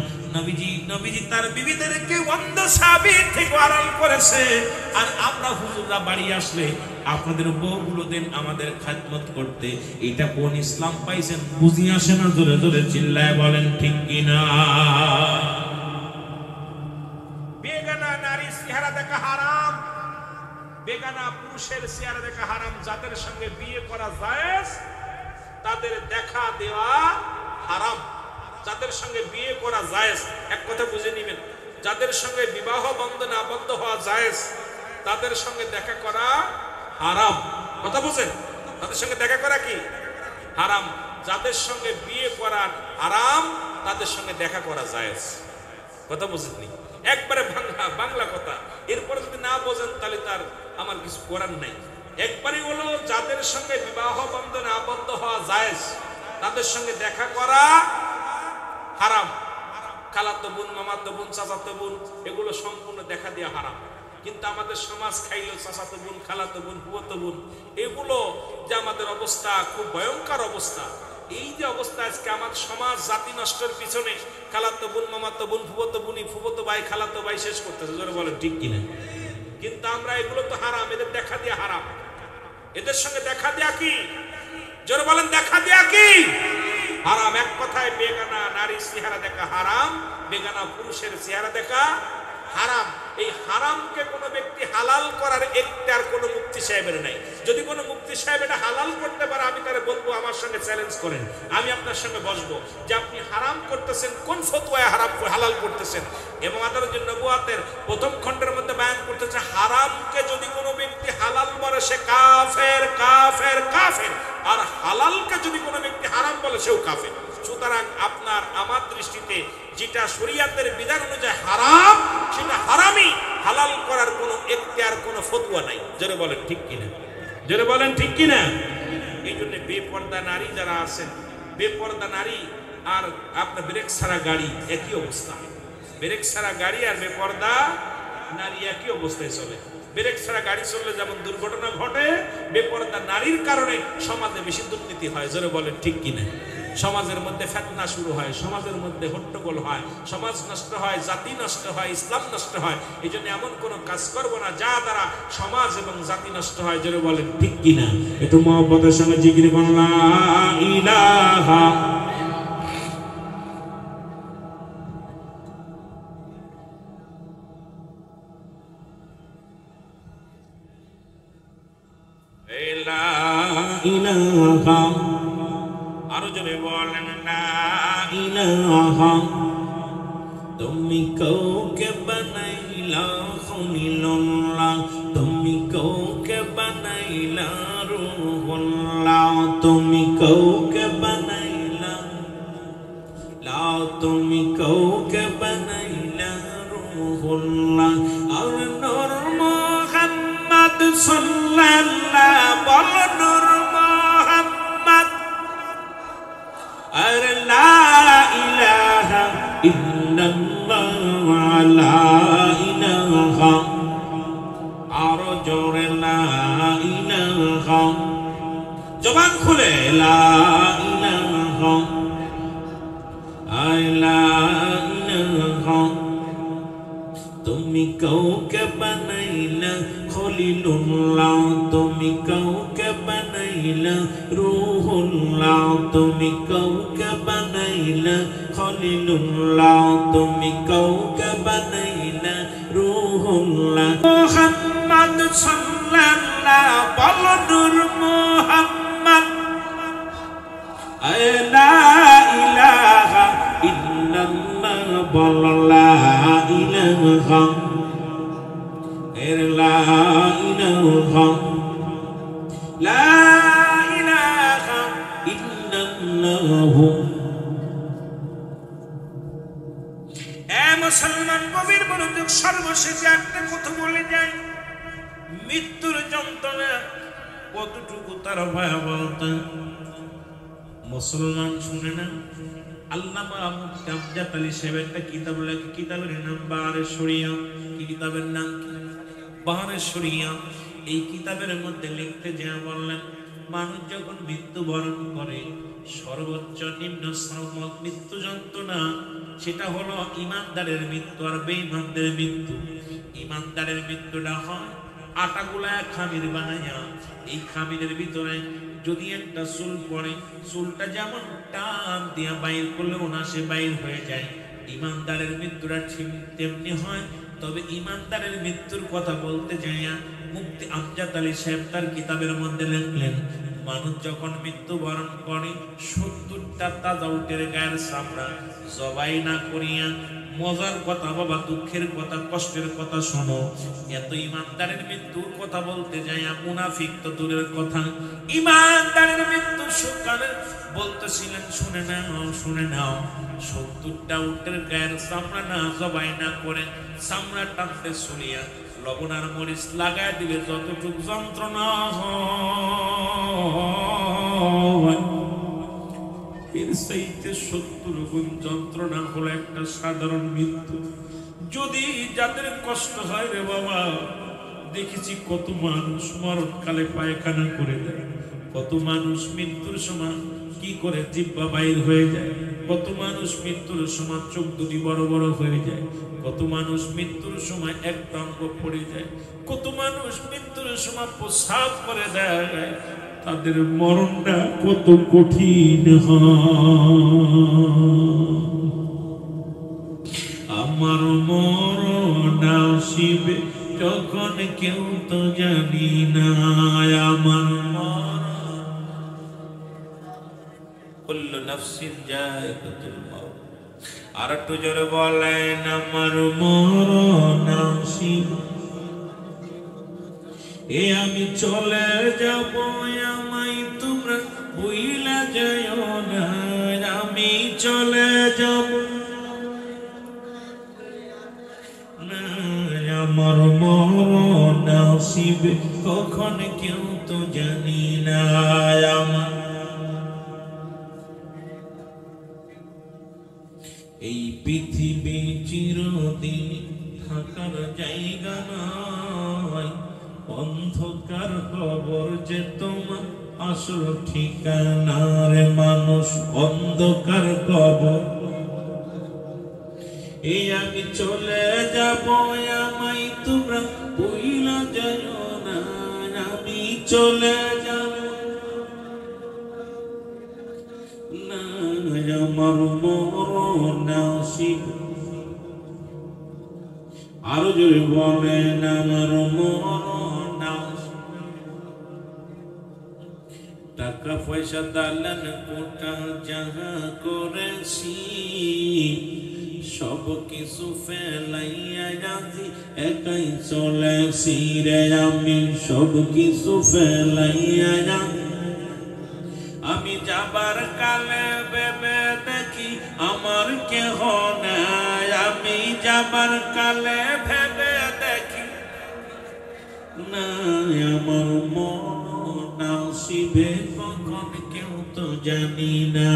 A: নবীজি তার বিবিদেরকে অন্ধ সাহাবী থেকে আড়াল করেছে। আর আমরা হুজুররা বাড়ি আসলে আপনাদের বউগুলো দেন আমাদের খেদমত করতে। এটা কোন ইসলাম পাইছেন বুঝি আসে না? জোরে জোরে চিল্লায় বলেন ঠিক কিনা? বেগানা নারীর চেহারা দেখা হারাম, বেগানা পুরুষের চেহারা দেখা হারাম। যাদের সঙ্গে বিয়ে করা জায়েজ তাদের দেখা দেওয়া হারাম। যাদের সঙ্গে বিয়ে করা জায়েজ, এক কথা বুঝে নিবেন, যাদের সঙ্গে বিবাহ বন্ধনে আবদ্ধ হওয়া জায়েজ তাদের সঙ্গে দেখা করা হারাম। কথা বুঝেন? তাদের সঙ্গে দেখা করা কি হারাম। যাদের সঙ্গে বিয়ে করা হারাম তাদের সঙ্গে দেখা করা জায়েজ। কথা বুঝেননি? একবারে বাংলা কথা। এরপরে যদি না বোঝেন তাহলে তার আমার কিছু করার নাই। একবারে হলো যাদের সঙ্গে বিবাহ বন্ধনে আবদ্ধ হওয়া জায়েজ তাদের সঙ্গে দেখা করা হারাম। খালাতো বোন, মামাতো বোন, চাচাতো বোন, এগুলো সম্পূর্ণ দেখা দেওয়া হারাম। কিন্তু আমাদের সমাজ খাইলো চাচাতো বোন, খালাতো বোন, ফুফাতো বোন, এগুলো যে আমাদের অবস্থা খুব ভয়ঙ্কর অবস্থা। এই যে অবস্থা আজকে আমার সমাজ জাতি নষ্টের পিছনে খালাতো বোন, মামাতো বোন, ফুফাতো বোনই, ফুফাতো ভাই, খালাতো ভাই শেষ করতেছে। জোরে বলেন ঠিক কিনা? কিন্তু আমরা এগুলো তো হারাম, এদের দেখা দেওয়া হারাম। এদের সঙ্গে দেখা দেয়া কি? জোরে বলেন, দেখা দেয়া কি হারাম। এক কথায় বেগানা নারীর চেহারা দেখা হারাম, বেগানা পুরুষের চেহারা দেখা হারাম। এই হারামকে কোনো ব্যক্তি হালাল করার এখতিয়ার কোনো মুফতি সাহেবের নাই। যদি কোনো মুফতি সাহেব এটা হালাল করতে পারে, আমি তারে বলবো আমার সঙ্গে চ্যালেঞ্জ করেন, আমি আপনার সঙ্গে বসবো যে আপনি হারাম করতেছেন, কোন ফতোয়ায় হারাম হালাল করতেছেন। এবং আদালতের নবুয়াতের প্রথম খণ্ডের মধ্যে বয়ান করতেছে, হারামকে যদি কোনো ব্যক্তি হালাল বলে সে কাফের, কাফের, কাফের। আর হালালকে যদি কোনো ব্যক্তি হারাম বলে সেও কাফের। সুতরাং আপনার আমার দৃষ্টিতে যেটা শরীয়তের বিধান অনুযায়ী হারাম সেটা হারামই, হালাল করার কোনো এখতিয়ার, কোনো ফতোয়া নাই। জোরে বলেন ঠিক কিনা? জোরে বলেন ঠিক কিনা? এই জন্য বেপর্দা নারী যারা আছেন, বেপর্দা নারী আর আপনার ব্রেক ছাড়া গাড়ি একই অবস্থা। ব্রেক ছাড়া গাড়ি আর বেপর্দা নারী একই অবস্থায় চলে। ব্রেক ছাড়া গাড়ি চললে যেমন দুর্ঘটনা ঘটে, বেপর্দা নারীর কারণে সমাজে বেশি দুর্নীতি হয়। জোরে বলেন ঠিক কিনা? সমাজের মধ্যে ফিতনা শুরু হয়, সমাজের মধ্যে হট্টগোল হয়, সমাজ নষ্ট হয়, জাতি নষ্ট হয়, ইসলাম নষ্ট হয়। এই জন্য এমন কোনো কাজ করবো না যা দ্বারা সমাজ এবং জাতি নষ্ট হয়। জোরে বলেন ঠিক কিনা? একটু মহব্বতের সঙ্গে জিকির করুন, লা ইলাহা ইলাহা, আরো জোরে বলেন লা ইলাহা। তুমি কাউকে বানাইলা খলিলুল্লাহ, তুমি কাউকে বানাইলা রূহুল্লাহ, তুমি কাউকে বানাইলা লা, তুমি কাউকে বানাইলা রূহুল্লাহ। আর নূর মুহাম্মদ সাল্লাল্লাহ, বল নূর মুহাম্মদ। আর লা ইলাহা ইল্লাল্লাহ, লা ইলাহা, আর জোরে লা ইলাহা, জবান খুলে লা ইলাহা, লা ইলাহা। তুমি কাউকে বানাইলা খলিলুল্লাহ, তুমি কাউকে বানাইলা রূহুল্লাহ, তুমি কাউকে বানাইলা খলিলুল্লাহ, তুমি কাউকে বানাইলা রূহুল্লাহ। মুহাম্মদ সাল্লাল্লাহ, বল নূর মুহাম্মদ। লা ইলাহা ইল্লাল্লাহ, বলো লা ইলাহা লা ইলাহা লা ইলাহা ইল্লাল্লাহু। এ মুসলমান গভীর মনোযোগ, সর্বশেষে একটা কথা বলে যায়, মৃত্যুর যন্ত্রণা কতটুকু তার ভয়াবহতা মুসলমান শুনে না। আল্লামা মুফতি আমজাদ আলী সাহেব একটা কিতাব লেখে, কিতাবের নাম বাহারে শরিয়া। কি কিতাবের নাম? বাহারে শরিয়া। এই কিতাবের মধ্যে লিখতে যা বললেন, মানুষ যখন মৃত্যুবরণ করে সর্বোচ্চ নিম্ন মৃত্যু যন্ত্রণা সেটা হলো ইমানদারের মৃত্যু আর বেঈমানদের মৃত্যু। ইমানদারের মৃত্যুটা হয় আটাগুলা খামির বানাইয়া, এই খামিরের ভিতরে যদি একটা চুল পড়ে, চুলটা যেমন টান দিয়া বাইর করলেও না সে বাইর হয়ে যায়, ইমানদারের মৃত্যুটা ঠিক তেমনি হয়। তবে ইমানদারের মৃত্যুর কথা বলতে যাইয়া মুফতি আমজাদ আলী সাহেব তার কিতাবের মধ্যে লিখলেন, মানুষ যখন মৃত্যুবরণ করে 70টা তাজা উটের গায়ের চামড়া জবাই না করিয়া, মজার কথা বাবা, দুঃখের কথা, কষ্টের কথা শোনো, এত ইমানদারের মৃত্যুর কথা বলতে যাইয়া মুনাফিক তো দূরের কথা, ইমানদারের মৃত্যু সুকালে বলতেছিলেন, শুনে নাও শুনে নাও, 70টা উটের গায়ের চামড়া না জবাই না করে চামড়া টানতে চলিয়া লবণ আর মরিচ লাগায় দিলে যতটুক যন্ত্রণা এর চাইতে 70 গুণ যন্ত্রণা হলো একটা সাধারণ মৃত্যু। যদি যাদের কষ্ট হয় রে বাবা, দেখেছি কত মানুষ মরণকালে পায়খানা করে দেয়, কত মানুষ মৃত্যুর সময় কি করে জিহ্বা বাইর হয়ে যায়, কত মানুষ মৃত্যুর সময় চোখ দুটি বড় বড় হয়ে যায়, কত মানুষ মৃত্যুর সময় একটা অঙ্গ পড়ে যায়, কত মানুষ মৃত্যুর সময় প্রসাব করে দেয়, তাদের মরণটা কত কঠিন আমার মরণ আসিবে যখন কেউ তো জানি না, আমার মরণ কুল্লু নাফসিন যায়কাতুল মাউত। আর একটু জোরে বলেন, আমার মরণ আসিবে, এ আমি চলে যাব, আমায় তোমরা ভুইলা যাও না, আমি চলে যাব না, আমার মরণ আসিবে কখন কেউ তো জানি না, আমার এই পৃথিবী চিরদিন থাকার জায়গা নয়, অন্ধকার খবর যে তোমার আসল ঠিকানা রে মানুষ, অন্ধকার খবর, এই আমি চলে যাব, আমায় তোমরা ভুইলা যাও না, আমি চলে যাব না, আমার মরণ আসিবে, আরো জোরে বলেন, আমার মরণ আসিবে। টাকা পয়সা দালান কোটা যাহা করেছি সব কিছু ফেলাইয়া আজি একাই চলেছি রে, আমি সব কিছু ফেলাইয়া আজি, আমি যাবার কালে ভেবে দেখি আমার কেহ নাই, আমি যাবার কালে ভেবে দেখি না, আমার মরণ আসিবে কখন কেউ তো জানি না,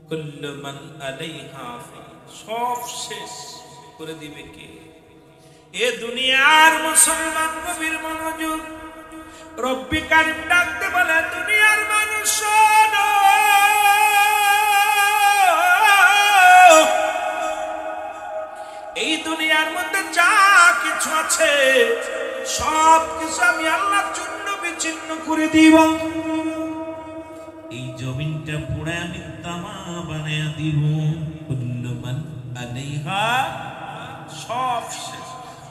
A: কুল্লু মান আলাইহা ফান, সব শেষ করে দিবে কে? এ দুনিয়ার মুসলমান গভীর মনোযোগ, রব্বি কারিম ডাকতে বলে, দুনিয়ার মানুষ শোনো, এই দুনিয়ার মধ্যে যা কিছু আছে সব কিছু আমি আল্লাহর জন্য বিচ্ছিন্ন করে দিব, এই জমিনটা পুড়ে আমি তামা বানিয়ে দিব, কুল্লু মান আলাইহা, সব শেষ।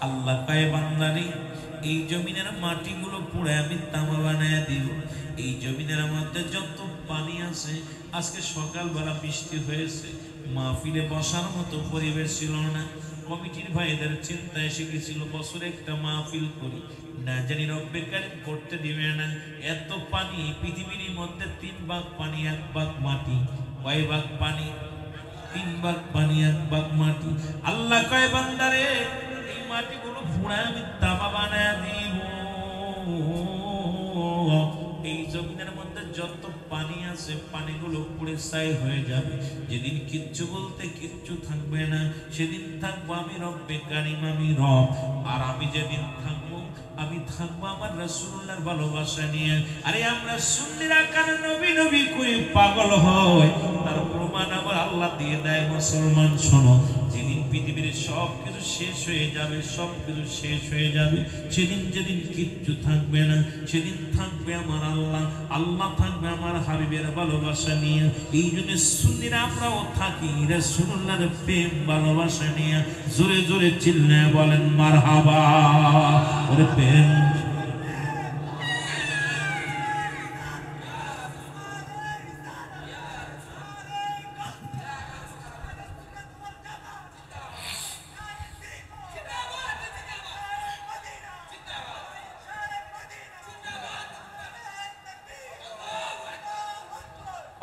A: আল্লাহ কয় বান্দারে, এই জমিনের মাটিগুলো পুড়ে আমি তামা বানায় দিব, এই জমিনের মধ্যে যত পানি আছে। আজকে সকালবেলা বৃষ্টি হয়েছে, মাহফিলে বসার মতো পরিবেশ ছিল না। কমিটির ভাইদের চিন্তা এসে গেছিল, বছরে একটা মাহফিল করি, না জানি রব্বে কারিম করতে দিবে না। এত পানি পৃথিবীর মধ্যে 3 ভাগ পানি 1 ভাগ মাটি। কয় ভাগ পানি? 3 ভাগ পানি 1 ভাগ মাটি। আল্লাহ কয় বান্দারে এই মাটিগুলো ফুঁড়ায় আমি তামা বানায় দিব। এই জমিনের মধ্যে যত পানি আছে পানিগুলো পুড়ে ছাই হয়ে যাবে। যেদিন কিচ্ছু বলতে কিচ্ছু থাকবে না, সেদিন থাকবো আমি রব্বে কারিম, আমি রব। আর আমি যেদিন থাকবো, আমি থাকবো আমার রাসূলুল্লাহর ভালোবাসা নিয়ে। আরে আমরা সুন্নিরা কেন নবী নবী করে পাগল হয়, তার প্রমাণ আমার আল্লাহ দিয়ে দেয়। মুসলমান শোনো, যেদিন পৃথিবীর সব কিছু শেষ হয়ে যাবে, সব কিছু শেষ হয়ে যাবে, সেদিন যেদিন কিচ্ছু থাকবে না, সেদিন থাকবে আমার আল্লাহ, আল্লাহ থাকবে আমার হাবিবের ভালোবাসা নিয়ে। এই জন্য সুন্নিরা আমরাও থাকি রাসূলুল্লাহর প্রেম ভালোবাসা নিয়ে। জোরে জোরে চিল্লায়ে বলেন মারহাবা। ওরে প্রেম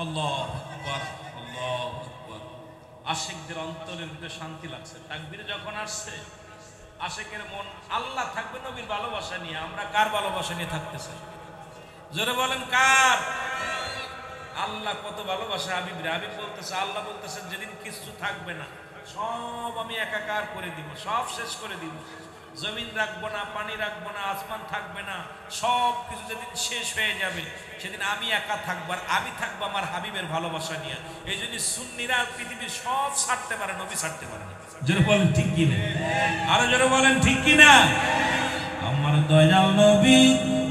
A: আল্লাহু আকবার, আল্লাহু আকবার। আশিকদের অন্তরের ভিতরে শান্তি লাগছে। তাকবীর যখন আসছে, আশিকের মন আল্লাহ থাকবে নবীর ভালোবাসা নিয়ে। আমরা কার ভালোবাসা নিয়ে থাকতেছি? জোরে বলেন কার? আল্লাহ কত ভালোবাসা হাবিব রে। হাবিব বলতেছে, আল্লাহ বলতেছেন যেদিন কিছু থাকবে না, সব আমি একাকার করে দিব, সব শেষ করে দিব। জমিন রাখবো না, পানি রাখবো না, আসমান থাকবে না, সব কিছু যেদিন শেষ হয়ে যাবে, সেদিন আমি একা থাকবো। আর আমি থাকবো আমার হাবিবের ভালোবাসা নিয়ে। এই জন্য সুন্নিরা পৃথিবীর সব ছাড়তে পারে, নবী ছাড়তে পারে না। জোরে বলেন ঠিক কিনা? আরো জোরে বলেন ঠিক কিনা? আমার দয়াল নবী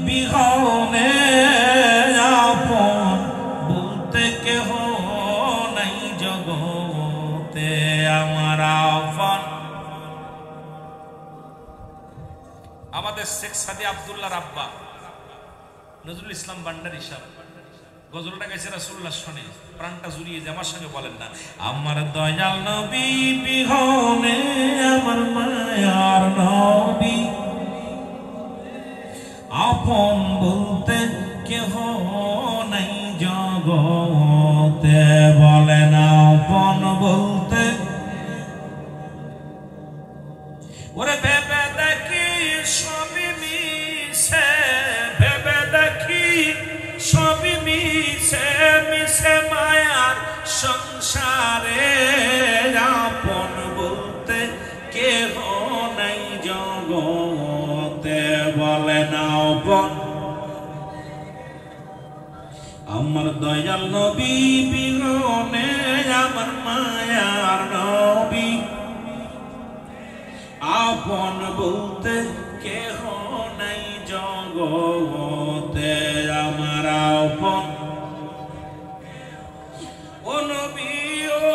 A: বিহনে আপন বলতে কেহ নাই জগতে, আমার আপন। আমাদের শেখ সাদি আব্দুল্লাহর আব্বা নজরুল ইসলাম ভান্ডারী সাহেব গজলটা গাইছে রাসূলুল্লাহ শুনে প্রাণটা জুড়িয়ে যায়। আমার সঙ্গে বলেন না, আমার দয়াল নবী বিহনে আমার মায়ার নবী আপন বলতে কেহ নাই জগতে, বলেন আপন বলতে। ওরে ভেবে দেখি সবই মিশে, ভেবে দেখি সবই মিশে, মিশে মায়ার সংসারে, আপন বলতে কেহ নাই জগতে, বলেন আপন। আমার দয়াল নবী বিহনে আমার মায়ার নবী আপন বলতে কেহ নাই জগতে, আমার আপন। ও নবী ও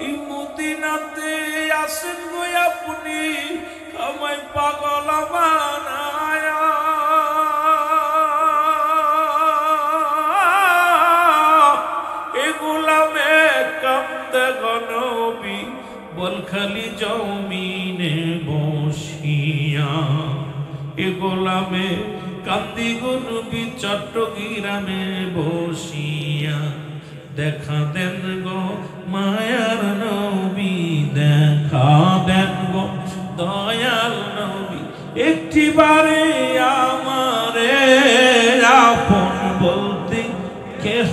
A: এই মদিনাতে আসেন গো আপনি, আমায় পাগল বানায়া। বলখালি জমিনে বসিয়া এ গোলামে কান্দি গো নবী, চট্টগ্রামে বসিয়া দেখা দেন গো মায়ার নবী, দেখা দেন গো দয়াল নবী, একটি বারে আমারে আপন বলতে কেহ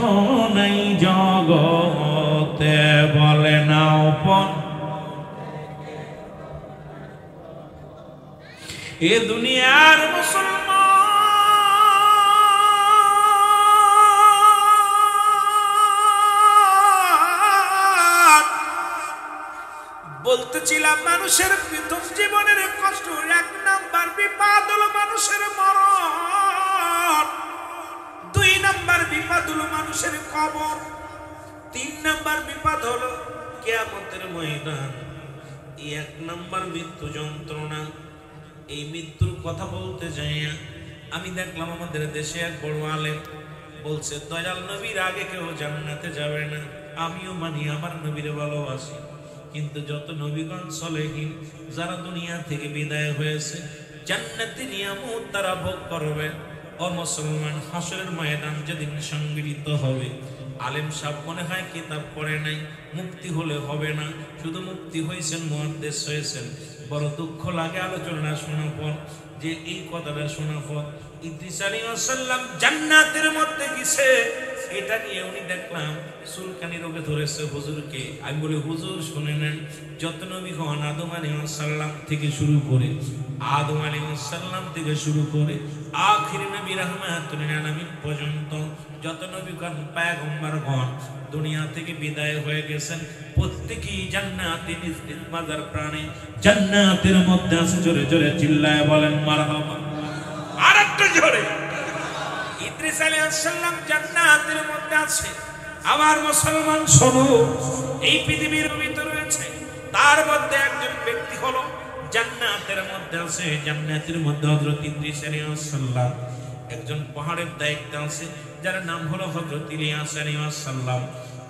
A: নাই জগতে, বলেন আপন। এ দুনিয়ার মুসলমান বলতেছিলাম, মানুষের প্রথম জীবনের কষ্ট 1 নাম্বার বিপদ হলো মানুষের মরণ, 2 নাম্বার বিপদ হলো মানুষের কবর, 3 নাম্বার বিপদ হলো কিয়ামতের ময়দান। এই 1 নম্বর মৃত্যু যন্ত্রণা। এই মৃত্যুর কথা বলতে যাইয়া আমি দেখলাম আমাদের দেশে এক বড় আলেম বলছে দয়াল নবীর আগে কেউ জান্নাতে যাবে না। আমিও মানি, আমার নবীরে ভালোবাসি, কিন্তু যত নবীগণ সলেহীন যারা দুনিয়া থেকে বিদায় হয়েছে জান্নাতি নিয়ামত তারা ভোগ করবে। ও মুসলমান, হাসরের ময়দান যেদিন সংগঠিত হবে, আলেম সাহেব মনে হয় কিতাব পড়ে নাই, মুক্তি হলে হবে না, শুধু মুক্তি হয়েছেন, মুহাদ্দিস হয়েছেন। বড় দুঃখ লাগে আলোচনা শোনার পর যে এই কথাটা শোনার পর ইদ্রিস আলাইহিস সালাম জান্নাতের মধ্যে গেছে, এটা নিয়ে উনি দেখলাম চুলকানি রোগে ধরেছে হুজুরকে। আমি বলি হুজুর শুনে নেন, যত নবীগণ আদম আলাইহিস সালাম থেকে শুরু করে আখির নবী রাহমাতুল আলামিন পর্যন্ত যত নবীগণ পয়গম্বরগণ দুনিয়া থেকে বিদায় হয়ে গেছেন, প্রত্যেকেই জান্নাতে নিজ নিজ মাজার প্রাণে জান্নাতের মধ্যে আছে। জোরে জোরে চিল্লায় বলেন মারহাবা। আরেকটু জোরে। ইদ্রিস আলাইহিস সালাম জান্নাতের মধ্যে আছে। আমার মুসলমান শোনো, এই পৃথিবীর ভিতরে রয়েছে, তার মধ্যে একজন ব্যক্তি হলো জান্নাতের মধ্যে আছে। জান্নাতের মধ্যে হযরত ইদ্রিস আলাইহিস সালাম একজন পাহাড়ের দায়িত্বে আছে, যার নাম হলো হযরত ইলিয়াস আলাইহিস সালাম।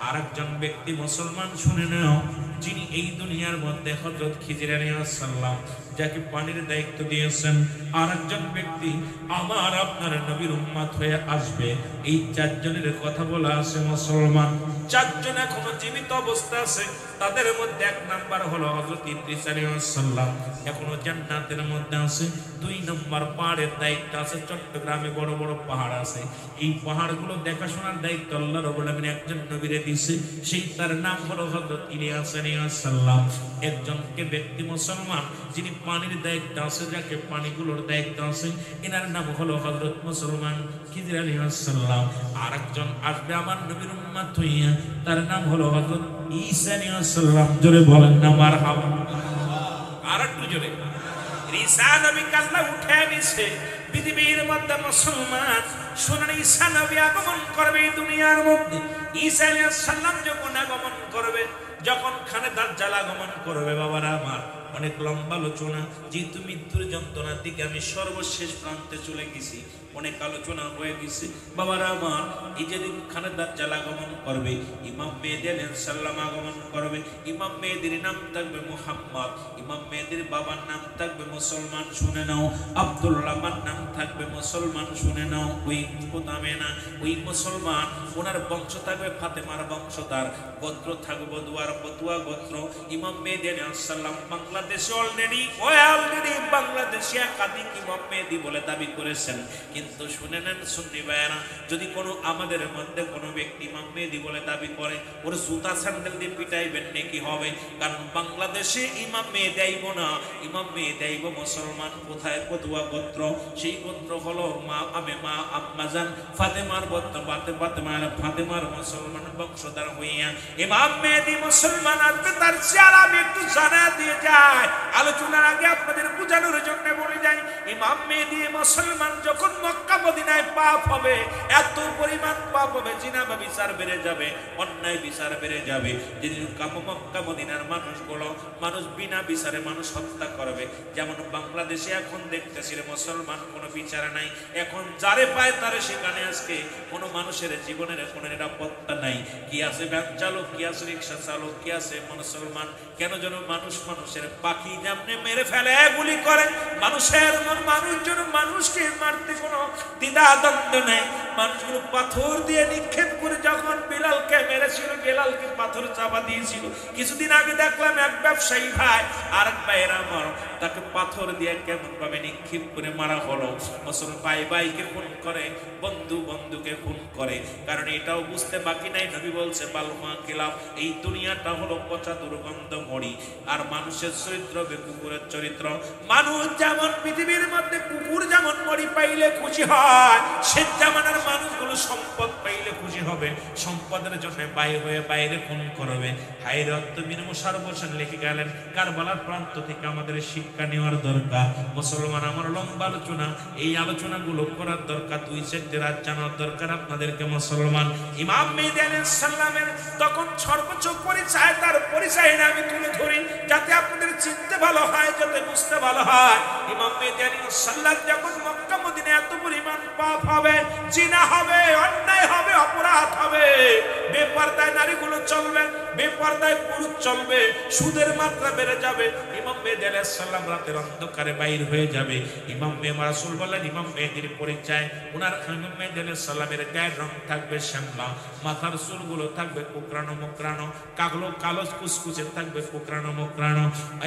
A: আরেকজন ব্যক্তি মুসলমান শুনে নাও, যিনি এই দুনিয়ার মধ্যে হযরত খিজির আলাইহিস সালাম যাকে পানির দায়িত্ব দিয়েছেন। আরেকজন ব্যক্তি আমার আপনার নবীর উম্মত হয়ে আসবে। এই 4 জনের কথা বলা আছে মুসলমান। 4 জন এখনো জীবিত অবস্থা আছে। তাদের মধ্যে 1 নাম্বার হলো হযরত ইদ্রিস আলাইহিস সালাম, এখনো জান্নাতের মধ্যে আছে। 2 নম্বর পাহাড়ের দায়িত্ব আছে। চট্টগ্রামে বড় বড় পাহাড় আছে, এই পাহাড়গুলো দেখাশোনার দায়িত্ব আল্লাহ রাব্বুল আলামিন একজন নবীরে দিয়েছে, সেই তার নাম হলো হযরত ইলিয়াস আলাইহিস সালাম। একজনকে ব্যক্তি মুসলমান যিনি পানির দায়িত্ব আছে, যাকে পানিগুলোর দায়িত্ব আছে, এনার নাম হলো হযরত মুসলমান খিজির আলাইহিস সালাম। আরেকজন আসবে আমার নবীর উম্মত হইয়া, তার নাম হলো হযরত ঈসা আলাইহিস সালাম। জোরে বলেন না মারহাবা। আরেকটু জোরে। ঈসা নবীকে আল্লাহ উঠে নিছে পৃথিবীর মধ্যে। মুসলমান শুনুন, ঈসা নবী আগমন করবে এই দুনিয়ার মধ্যে। ঈসা আলাইহিস সালাম যখন আগমন করবে, যখন খানে দাজ্জাল আগমন করবে, বাবারা আমার অনেক লম্বা আলোচনা, যেহেতু মৃত্যুর যন্ত্রণার দিকে আমি সর্বশেষ প্রান্তে চলে গেছি, অনেক আলোচনা হয়ে গেছে। বাবারা আমার, এই যেদিন খানে দাজ্জাল আগমন করবে, ইমাম মেহেদী আলাইহিস সালাম আগমন করবে। ইমাম মেহেদীর নাম থাকবে মুহাম্মদ, ইমাম মেহেদীর বাবার নাম থাকবে মুসলমান শুনে নাও আব্দুল্লাহ, আমার নাম থাকবে মুসলমান শুনে নাও ওই প্রথমে না, ওই মুসলমান, ওনার বংশ থাকবে ফাতেমার বংশধর, গোত্র থাকবে বদুয়া গোত্র। ইমাম মেহেদী আলাইহিস সালাম বাংলাদেশে অলরেডি বাংলাদেশে একাধিক ইমাম মেহেদী বলে দাবি করেছেন। কিন্তু শুনে নেন সুন্নি ভাইয়েরা, যদি কোনো আমাদের মধ্যে কোনো ব্যক্তি ইমাম মেহেদী বলে দাবি করে, ওর জুতা স্যান্ডেল দিয়ে পিটাইবেন নাকি হবে? কারণ বাংলাদেশে ইমাম মেহেদী আইব না, ইমাম মেহেদী আইব মুসলমান। কোথায়? বদুয়া গোত্র। সেই গোত্র হলো মা আম্মাজান ফাতেমার গোত্র, ফাতেমার মুসলমান বংশধর হইয়া ইমাম মেহেদী মুসলমান আসবে। তার চেহারা আমি একটু জানা দিয়ে যাই, আলোচনার আগে আপনাদের বোঝানোর জন্য বলে যাই। ইমাম মেহেদী মুসলমান যখন মক্কা মদিনায় পাপ হবে, এত পরিমাণ পাপ হবে, জিনা বিচার বেড়ে যাবে, অন্যায় বিচার বেড়ে যাবে। যেদিন মক্কা মদিনার মানুষগুলো মানুষ বিনা বিচারে মানুষ হত্যা করবে। যেমন বাংলাদেশে এখন দেখতেছি মুসলমান কোনো বিচার নাই, এখন যারে পায় তারে সেখানে আজকে কোনো মানুষের জীবনের কোনো নিরাপত্তা নাই। কি আছে ভ্যান চালক, কি আছে রিক্সা চালক, কি আছে মুসলমান, কেন যেন মানুষের পাখি যেমনি মেরে ফেলে গুলি করে, মানুষজন মানুষকে মারতে কোনো দ্বিধা দ্বন্দ্ব নেই। মানুষগুলো পাথর দিয়ে নিক্ষেপ করে যখন বিলালকে মেরেছিল, বিলালকে পাথর চাপা দিয়েছিল। কিছুদিন আগে দেখলাম এক ব্যবসায়ী ভাই আরেক ভাইয়ের আমার তাকে পাথর দিয়ে কেমন ভাবে নিক্ষেপ করে মারা হলো। মুসলমান ভাইকে খুন করে, বন্ধুকে খুন করে। কারণ এটাও বুঝতে বাকি নাই, নবী বলছে বালমা কিলাফ, এই দুনিয়াটা হলো পচা দুর্গন্ধ মরি। আর মানুষের চরিত্র হবে কুকুরের চরিত্র। মানুষ যেমন পৃথিবীর মধ্যে কুকুর যেমন মরি পাইলে খুশি হয়, সে জামানার মানুষগুলো সম্পদ পাইলে খুশি হবে, সম্পদের জন্য বাইরে খুন করবে। হায়রত বীর মুশাররফ হোসেন লিখে গেলেন, কারবালার প্রান্ত থেকে আমাদের শিক্ষা নেওয়ার দরকার। মুসলমান, আমার লম্বা আলোচনা, এই আলোচনাগুলো করার দরকার, 2-4 রাত জানার দরকার আপনাদেরকে মুসলমান। ইমাম মেহেদী আলাইহিস সালামের তখন সর্বোচ্চ পরিচয়, তার পরিচয় আমি তুলে ধরি যাতে আপনাদের চিনতে ভালো হয়, যাতে বুঝতে ভালো হয়। ইমাম মেহেদী আলাইহিস সালাম যখন মক্কা মদিনায় এত পরিমাণ পাপ হবে, জিনা হবে, অন্যায় হবে, অপরাধ হবে, বেপরদায় নারীগুলো চলবে, বেপরদায় পুরুষ চলবে, সুদের মাত্রা বেড়ে যাবে। ইমাম মেহেদী আলাইহিস সালাম রাতের অন্ধকারে বাইর হয়ে যাবে। ইমাম রাসূল বলেন, ইমাম মেহেদীর পরিচয়, উনার ইমাম মেহেদী আলাইহিস সালামের গায়ের রং থাকবে শ্যামলা, মাথার চুলগুলো থাকবে কোকড়ানো মোকড়ানো, কালো কুচকুচে থাকবে কোকড়ানো মোকড়ানো।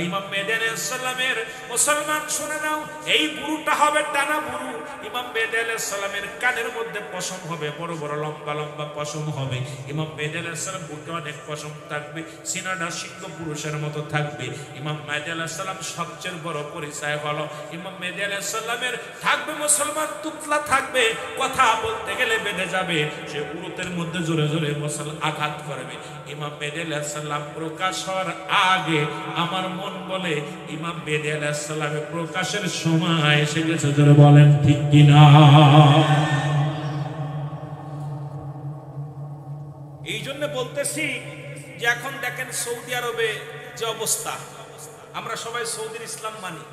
A: ইমাম মেহেদী আলাইহিস সালামের, মুসলমান শুনে নাও, এই বুড়ুটা হবে টানা বুড়ু। ইমাম মেহেদী আলাইহিস সালামের কানের মধ্যে পশম হবে, বড় বড় লম্বা লম্বা পশম হবে। ইমাম মেহেদী আলাইহিস সালাম বুকে অনেক পশম থাকবে, সিনাটা সিংহ পুরুষের মতো থাকবে। ইমাম মেহেদী আলাইহিস সালাম সবচেয়ে বড় পরিচয় হলো, ইমাম মেহেদী আলাইহিস সালামের থাকবে মুসলমান তুতলা থাকবে, কথা বলতে গেলে বেঁধে যাবে, সে উরুতের মধ্যে জোরে জোরে মুসলমান আঘাত করবে। ইমাম মেহেদী আলাইহিস সালাম প্রকাশ হওয়ার আগে আমার মন বলে ইমাম মেহেদী আলাইহিস সালামের প্রকাশের সময় এসে গেছে, জোরে বলেন ঠিক কিনা। এই জন্য বলতেছি যে এখন দেখেন সৌদি আরবে যে অবস্থা, আমরা সবাই সৌদির ইসলাম মানি।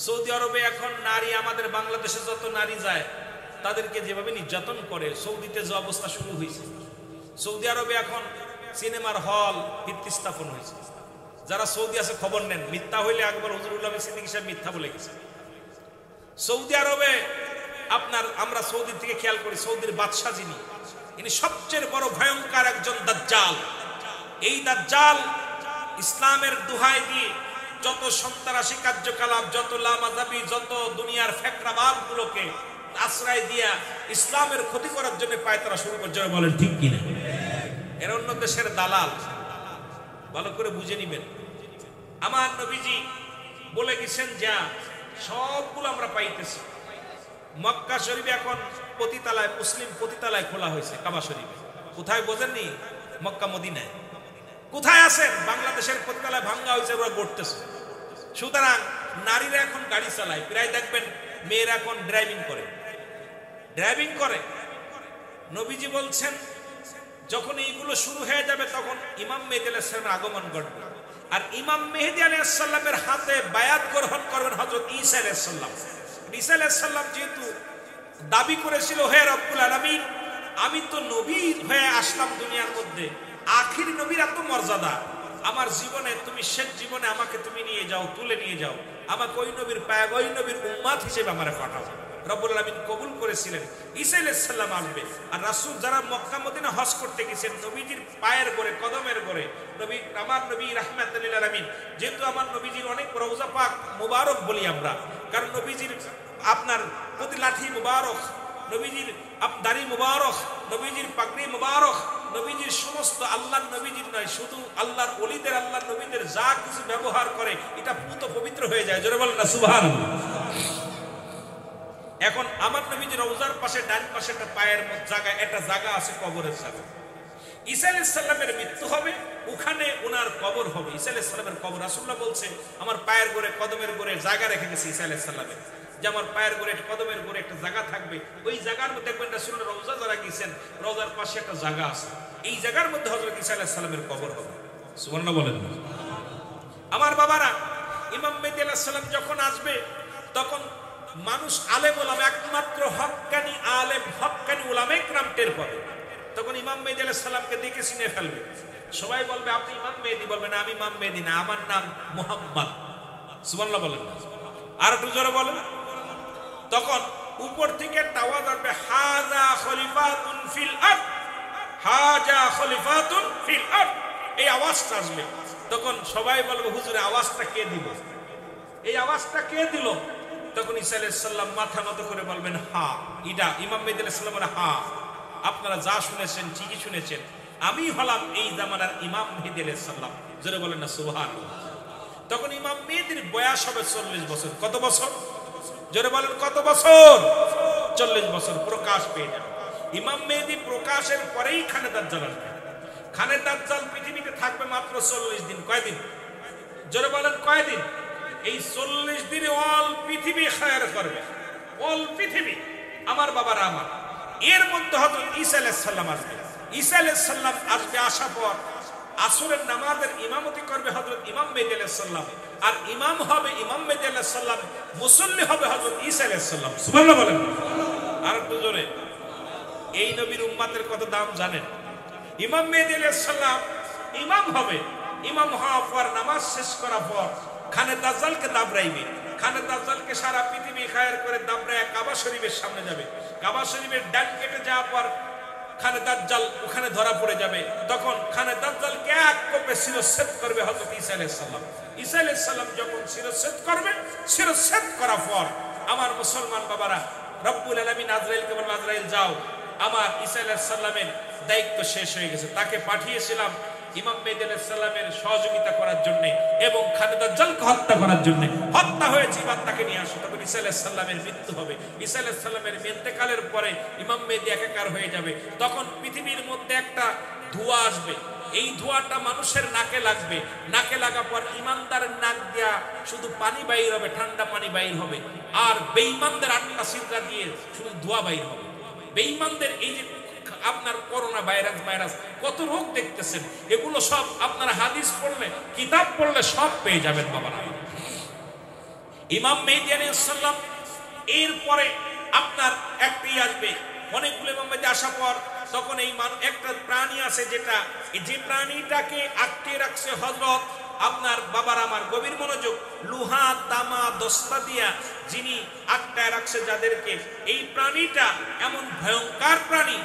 A: সৌদি আরবে এখন নারী, আমাদের বাংলাদেশে যত নারী যায় তাদেরকে যেভাবে নির্যাতন করে, সৌদিতে যে অবস্থা শুরু হয়েছে। সৌদি আরবে এখন সিনেমার হল ভিত্তি স্থাপন হয়েছে। যারা সৌদি আছে খবর নেন, মিথ্যা হইলে একবার হুজুরুল আমিন সিদ্দিকী সাহেব মিথ্যা বলে গেছে। সৌদি আরবে আপনার, আমরা সৌদির থেকে খেয়াল করি, সৌদির বাদশাহ যিনি, ইনি সবচেয়ে বড় ভয়ঙ্কর একজন দাজ্জাল। এই দাজ্জাল ইসলামের দোহাই দিয়ে যত সন্ত্রাসী কার্যকলাপ, যত লামাযাবি, যত দুনিয়ার ফেকরাবাদ গুলোকে আশ্রয় দিয়া ইসলামের ক্ষতি করার জন্য পায়তারা শুরু করছে, বলেন ঠিক কিনা। এর অন্য দেশের দালাল, ভালো করে বুঝে নিবেন। আমার নবীজি বলে গেছেন, যা সবগুলো আমরা পাইতেছি। মক্কা শরীফে এখন পতিতালায়, মুসলিম পতিতালায় খোলা হয়েছে কাবা শরীফে। কোথায় বোঝেননি? মক্কা মদিনায়। কোথায় আছেন? বাংলাদেশের পতিতালায় ভাঙ্গা হয়েছে, ওরা গড়তেছে। সুতরাং নারীরা এখন গাড়ি চালায়, প্রায় দেখবেন মেয়েরা এখন ড্রাইভিং করে। নবীজি বলছেন, যখন এইগুলো শুরু হয়ে যাবে তখন ইমাম মেহেদী আলাইহিস সালামের আগমন ঘটবে। আর ইমাম মেহেদী আলাইহিস সালামের হাতে বায়াত গ্রহণ করবেন হযরত ঈসা আলাইহিস সালাম। ঈসা আলাইহিস সালাম যেহেতু দাবি করেছিল, হে রব্বুল আলামিন, আমি তো নবী হয়ে আসলাম দুনিয়ার মধ্যে, আখির নবীর এত মর্যাদা, আমার জীবনে তুমি শেষ জীবনে আমাকে তুমি নিয়ে যাও, তুলে নিয়ে যাও, আমাকে ওই নবীর পায়, ওই নবীর উম্মত হিসেবে আমারে পাঠাও। রব্বুল আলামিন কবুল করেছিলেন, ঈসা আলাইহিস সালাম আসবে। আর রাসূল যারা মক্কা মদিনা হজ করতে গেছেন, নবীজির পায়ের গড়ে, কদমের গড়ে, নবী, আমার নবী রাহমাতুল লিল আলামিন, যেহেতু আমার নবীজির অনেক রওজা পাক মুবারক বলি আমরা, কারণ নবীজির আপনার প্রতি লাঠি মুবারক, নবীজির দাড়ি মুবারক, নবীজির পাগড়ি মুবারক, নবীজির সমস্ত, আল্লাহর নবীজির নয়, শুধু আল্লাহর ওলিদের, আল্লাহর নবীদের যা কিছু ব্যবহার করে এটা পুত পবিত্র হয়ে যায়, জোরে বলেন না সুবহানাল্লাহ। এখন আমার নবীজির রওজার পাশে ডান পাশে একটা পায়ের জায়গা, একটা জায়গা আছে কবরের জায়গা। ঈসা আলাইহিস সালামের মৃত্যু হবে, ওখানে ওনার কবর হবে। ঈসা আলাইহিস সালামের কবর, রাসূলুল্লাহ বলছে, আমার পায়ের গোড়ে, কদমের গোড়ে জায়গা রেখে গেছে ঈসা আলাইহিস সালামের, যে আমার পায়ের গোড়ে, কদমের গোড়ে একটা জায়গা থাকবে। ওই জায়গার মধ্যে দেখবেন রাসূলের রওজা যারা গেছেন, রওজার পাশে একটা জায়গা আছে, এই জায়গার মধ্যে হযরত ঈসা আলাইহিস সালামের কবর হবে। সুবহানাল্লাহ বলেন। আমার বাবারা, ইমাম মেহেদী আলাইহিস সালাম যখন আসবে তখন মানুষ, আলেম ওলামা, একমাত্র হক্কানি আলেম, হক্কানি ওলামা ইকরাম টের পাবে। তখন ইমাম মেহেদী আলাইহিস সালামকে দেখে চিনে ফেলবে। সবাই বলবে, আপনি ইমাম মেহেদী? বলবে না, আমি ইমাম মেহেদী না, আমার নাম মুহাম্মদ। সুবহানাল্লাহ বলেন। আর একটু জোরে বলেন। তখন উপর থেকে একটা আওয়াজ আসবে, হাযা খলিফাতুন ফিল আরদ, হাযা খলিফাতুন ফিল আরদ। এই আওয়াজটা আসবে, তখন সবাই বলবে, হুজুর আওয়াজটা কে দিল? এই আওয়াজটা কে দিল? তখন ঈসা আলাইহিস সালাম মাথা নত করে বলবেন, হা, ইডা ইমাম মেহেদী আলাইহিস সালামের, হা, আপনারা যা শুনেছেন ঠিকই শুনেছেন, আমি হলাম এই জামানার ইমাম মেহেদী আলাইহিস সালাম। জোরে বলেন না সুবহানাল্লাহ। তখন ইমাম মেহেদীর বয়স হবে 40 বছর। কত বছর? জোরে বলেন কত বছর? 40 বছর প্রকাশ পেয়ে যাবে। ইমাম মেহেদী প্রকাশের পরেই খানে দাজ্জাল আসবে। খানে দাজ্জাল পৃথিবীতে থাকবে মাত্র 40 দিন। কয়দিন? জোরে বলেন কয়দিন? এই 40 দিনে অল পৃথিবী খায়ের করবে, অল পৃথিবী। আমার বাবারা আমার, এর মধ্যে হযরত ঈসা আলাইহিস সালাম আসবে। ঈসা আলাইহিস সালাম আসবে, আসার পর আসরের নামাজের ইমামতি করবে হযরত ইমাম মেহেদী আলাইহিস সালাম, আর ইমাম হবে ইমাম মেহেদী আলাইহিস সালাম, মুসল্লি হবে হযরত ঈসা আলাইহিস সালাম। সুবহানাল্লাহ বলেন। আর একটু জোরে। এই নবীর উম্মতের কত দাম জানেন? ইমাম মেহেদী আলাইহিস সালাম ইমাম হবে, ইমাম হওয়ার পর নামাজ শেষ করার পর খানে দাজ্জালকে দাবড়াইবে। খানে দাজ্জালকে সারা পৃথিবী খায়ের করে দাবড়ায় কাবা শরীফের সামনে যাবে। কাবা শরীফের ডান কেটে যাওয়ার পর খানে দাজ্জাল ওখানে ধরা পড়ে যাবে। তখন খানে দাজ্জালকে এক কোপে শিরচ্ছেদ করবে হযরত ঈসা আলাইহিস সালাম। ঈসা আলাইহিস সালাম যখন শিরচ্ছেদ করবে, শিরচ্ছেদ করার পর আমার মুসলমান বাবারা, রব্বুল আলামিন আজরাইলকে বলবে, আজরাইল যাও, আমার ঈসা আলাইহিস সালামের দায়িত্ব শেষ হয়ে গেছে। তাকে পাঠিয়েছিলাম ইমাম মেহেদী আলাইহিস সালামের সহযোগিতা করার জন্য এবং খানে দাজ্জালকে হত্যা করার জন্য। হত্যা হয়েছে, এবার তাকে নিয়ে আসো। তখন ঈসা আলাইহিস সালামের মৃত্যু হবে। ঈসা আলাইহিস সালামের ইন্তেকালের পরে ইমাম মেহেদী একাকার হয়ে যাবে। তখন পৃথিবীর মধ্যে একটা ধোঁয়া আসবে। এই ধোঁয়াটা মানুষের নাকে লাগবে। নাকে লাগার পর ইমানদারের নাক দিয়া শুধু পানি বাইর হবে, ঠান্ডা পানি বাইর হবে, আর বেঈমানদের আটটা সিলকা দিয়ে শুধু ধোঁয়া বাইর হবে। বেঈমানদের এই যে আপনার করোনা ভাইরাস কত রোগ দেখতেছেন, এগুলো সব আপনারা হাদিস পড়লে, কিতাব পড়লে সব পেয়ে যাবেন বাবারা। ইমাম মেহেদী আলাইহিস সালাম এরপরে আপনার একটাই আসবে। অনেকগুলো ইমাম মেহেদী আসার পর তখন এই একটা প্রাণী আছে, যেটা যে প্রাণীটাকে আটকে রাখছে হযরত আপনার বাবার আমার গভীর মনোযোগ, লোহা তামা দস্তা দিয়া যিনি আটকায় রাখছে যাদেরকে, এই প্রাণীটা এমন ভয়ঙ্কর প্রাণী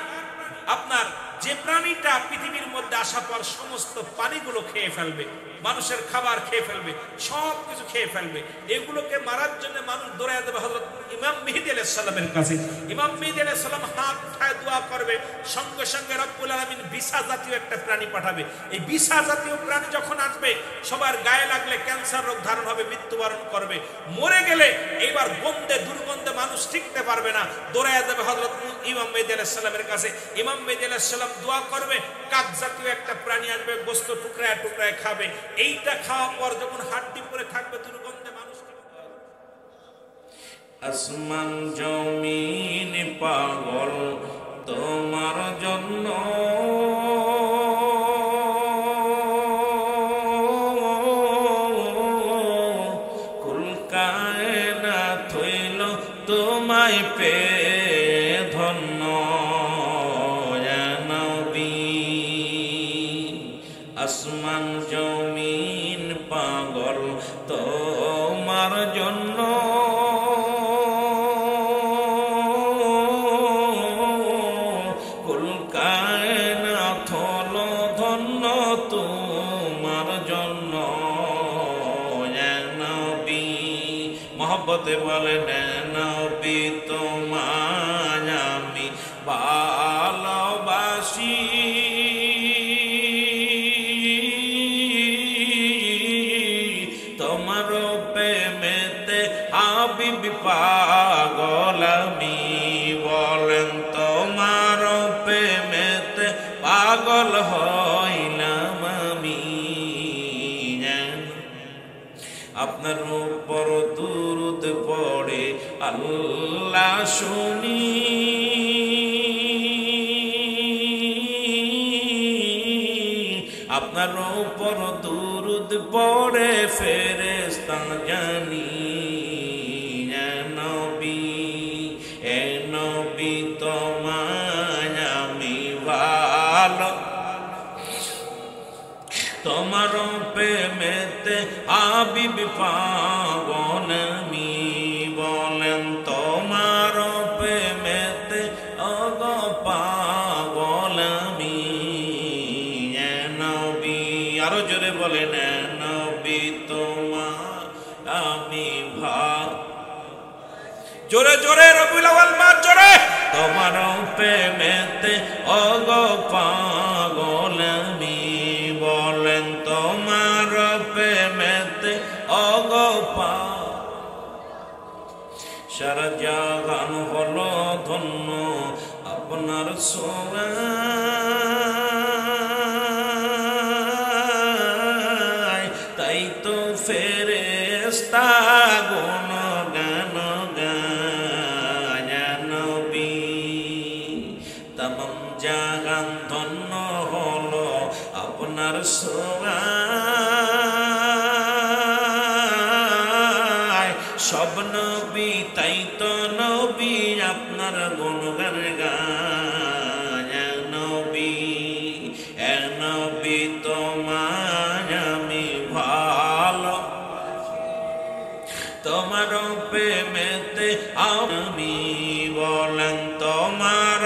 A: আপনার, যে প্রাণীটা পৃথিবীর মধ্যে আসার পর সমস্ত পানিগুলো খেয়ে ফেলবে, মানুষের খাবার খেয়ে ফেলবে, সব কিছু খেয়ে ফেলবে। এগুলোকে মারার জন্য মানুষ দৌড়ায় যাবে হযরত ইমাম মেহেদী আলাইহিস সালামের কাছে। ইমাম মেহেদী আলাইহিস সালাম হাত উঠায় দোয়া করবে, সঙ্গে সঙ্গে রব্বুল আলামিন বিছা জাতীয় একটা প্রাণী পাঠাবে। এই বিছা জাতীয় প্রাণী যখন আসবে, সবার গায়ে লাগলে ক্যান্সার রোগ ধারণ হবে, মৃত্যুবরণ করবে। মরে গেলে এইবার গন্ধে দুর্গন্ধে মানুষ টিকতে পারবে না, দৌড়ায় যাবে হযরত ইমাম মেহেদী আলাইহিস সালামের কাছে। ইমাম মেহেদী আলাইহিস সালাম দোয়া করবে, কাক জাতীয় একটা প্রাণী আসবে, গোশত টুকরায় টুকরায় খাবে। এইটা খাওয়ার পর যখন হাড্ডি পরে থাকবে, দুর্গন্ধে মানুষ। আসমান জমিন পাগল তোমার জন্য, কুল কায়নাত হইল তোমায় পেয়ে ধন্য। আসমান জমিন পাগল তোমার জন্য, কুল কায়নাত হলো ধন্য তোমার জন্য। নবী মহব্বতে বলেন, নবী তোমায় আমি ভালোবাসি, তোমার প্রেমেতে হাবিবি পাগল আমি। বলেন তোমার প্রেমেতে পাগল হইলাম আমি। আপনার উপর দুরূদ পড়ে আল্লাহ শুনি, আপনার উপর দুরূদ পড়ে ফেরেশতা জানি। এ নবী তোমায় আমি ভালো, তোমার প্রেমেতে হাবিব পাগল আমি। বলেন তোমার প্রেমেতে অগ পাগল আমি। নবী আরো জোরে বলেন, নবী তোমার আমি জোরে জোরে রবিউল আউয়াল মাস জোরে, তোমার প্রেমেতে অগ পাগল আমি। বলেন তোমার প্রেমেতে সারা জাহান হলো ধন্য আপনার ছোঁয়ায়। তাই তো ফেরেশতা গুণগান গায় নবী। তামাম জাহান ধন্য হলো আপনার ছোঁয়ায়। সব নবী তাই তো নবী আপনার গুণগান গায় নবী। এ নবী তোমায় আমি ভালো, তোমার প্রেমেতে আমি বলেন তোমার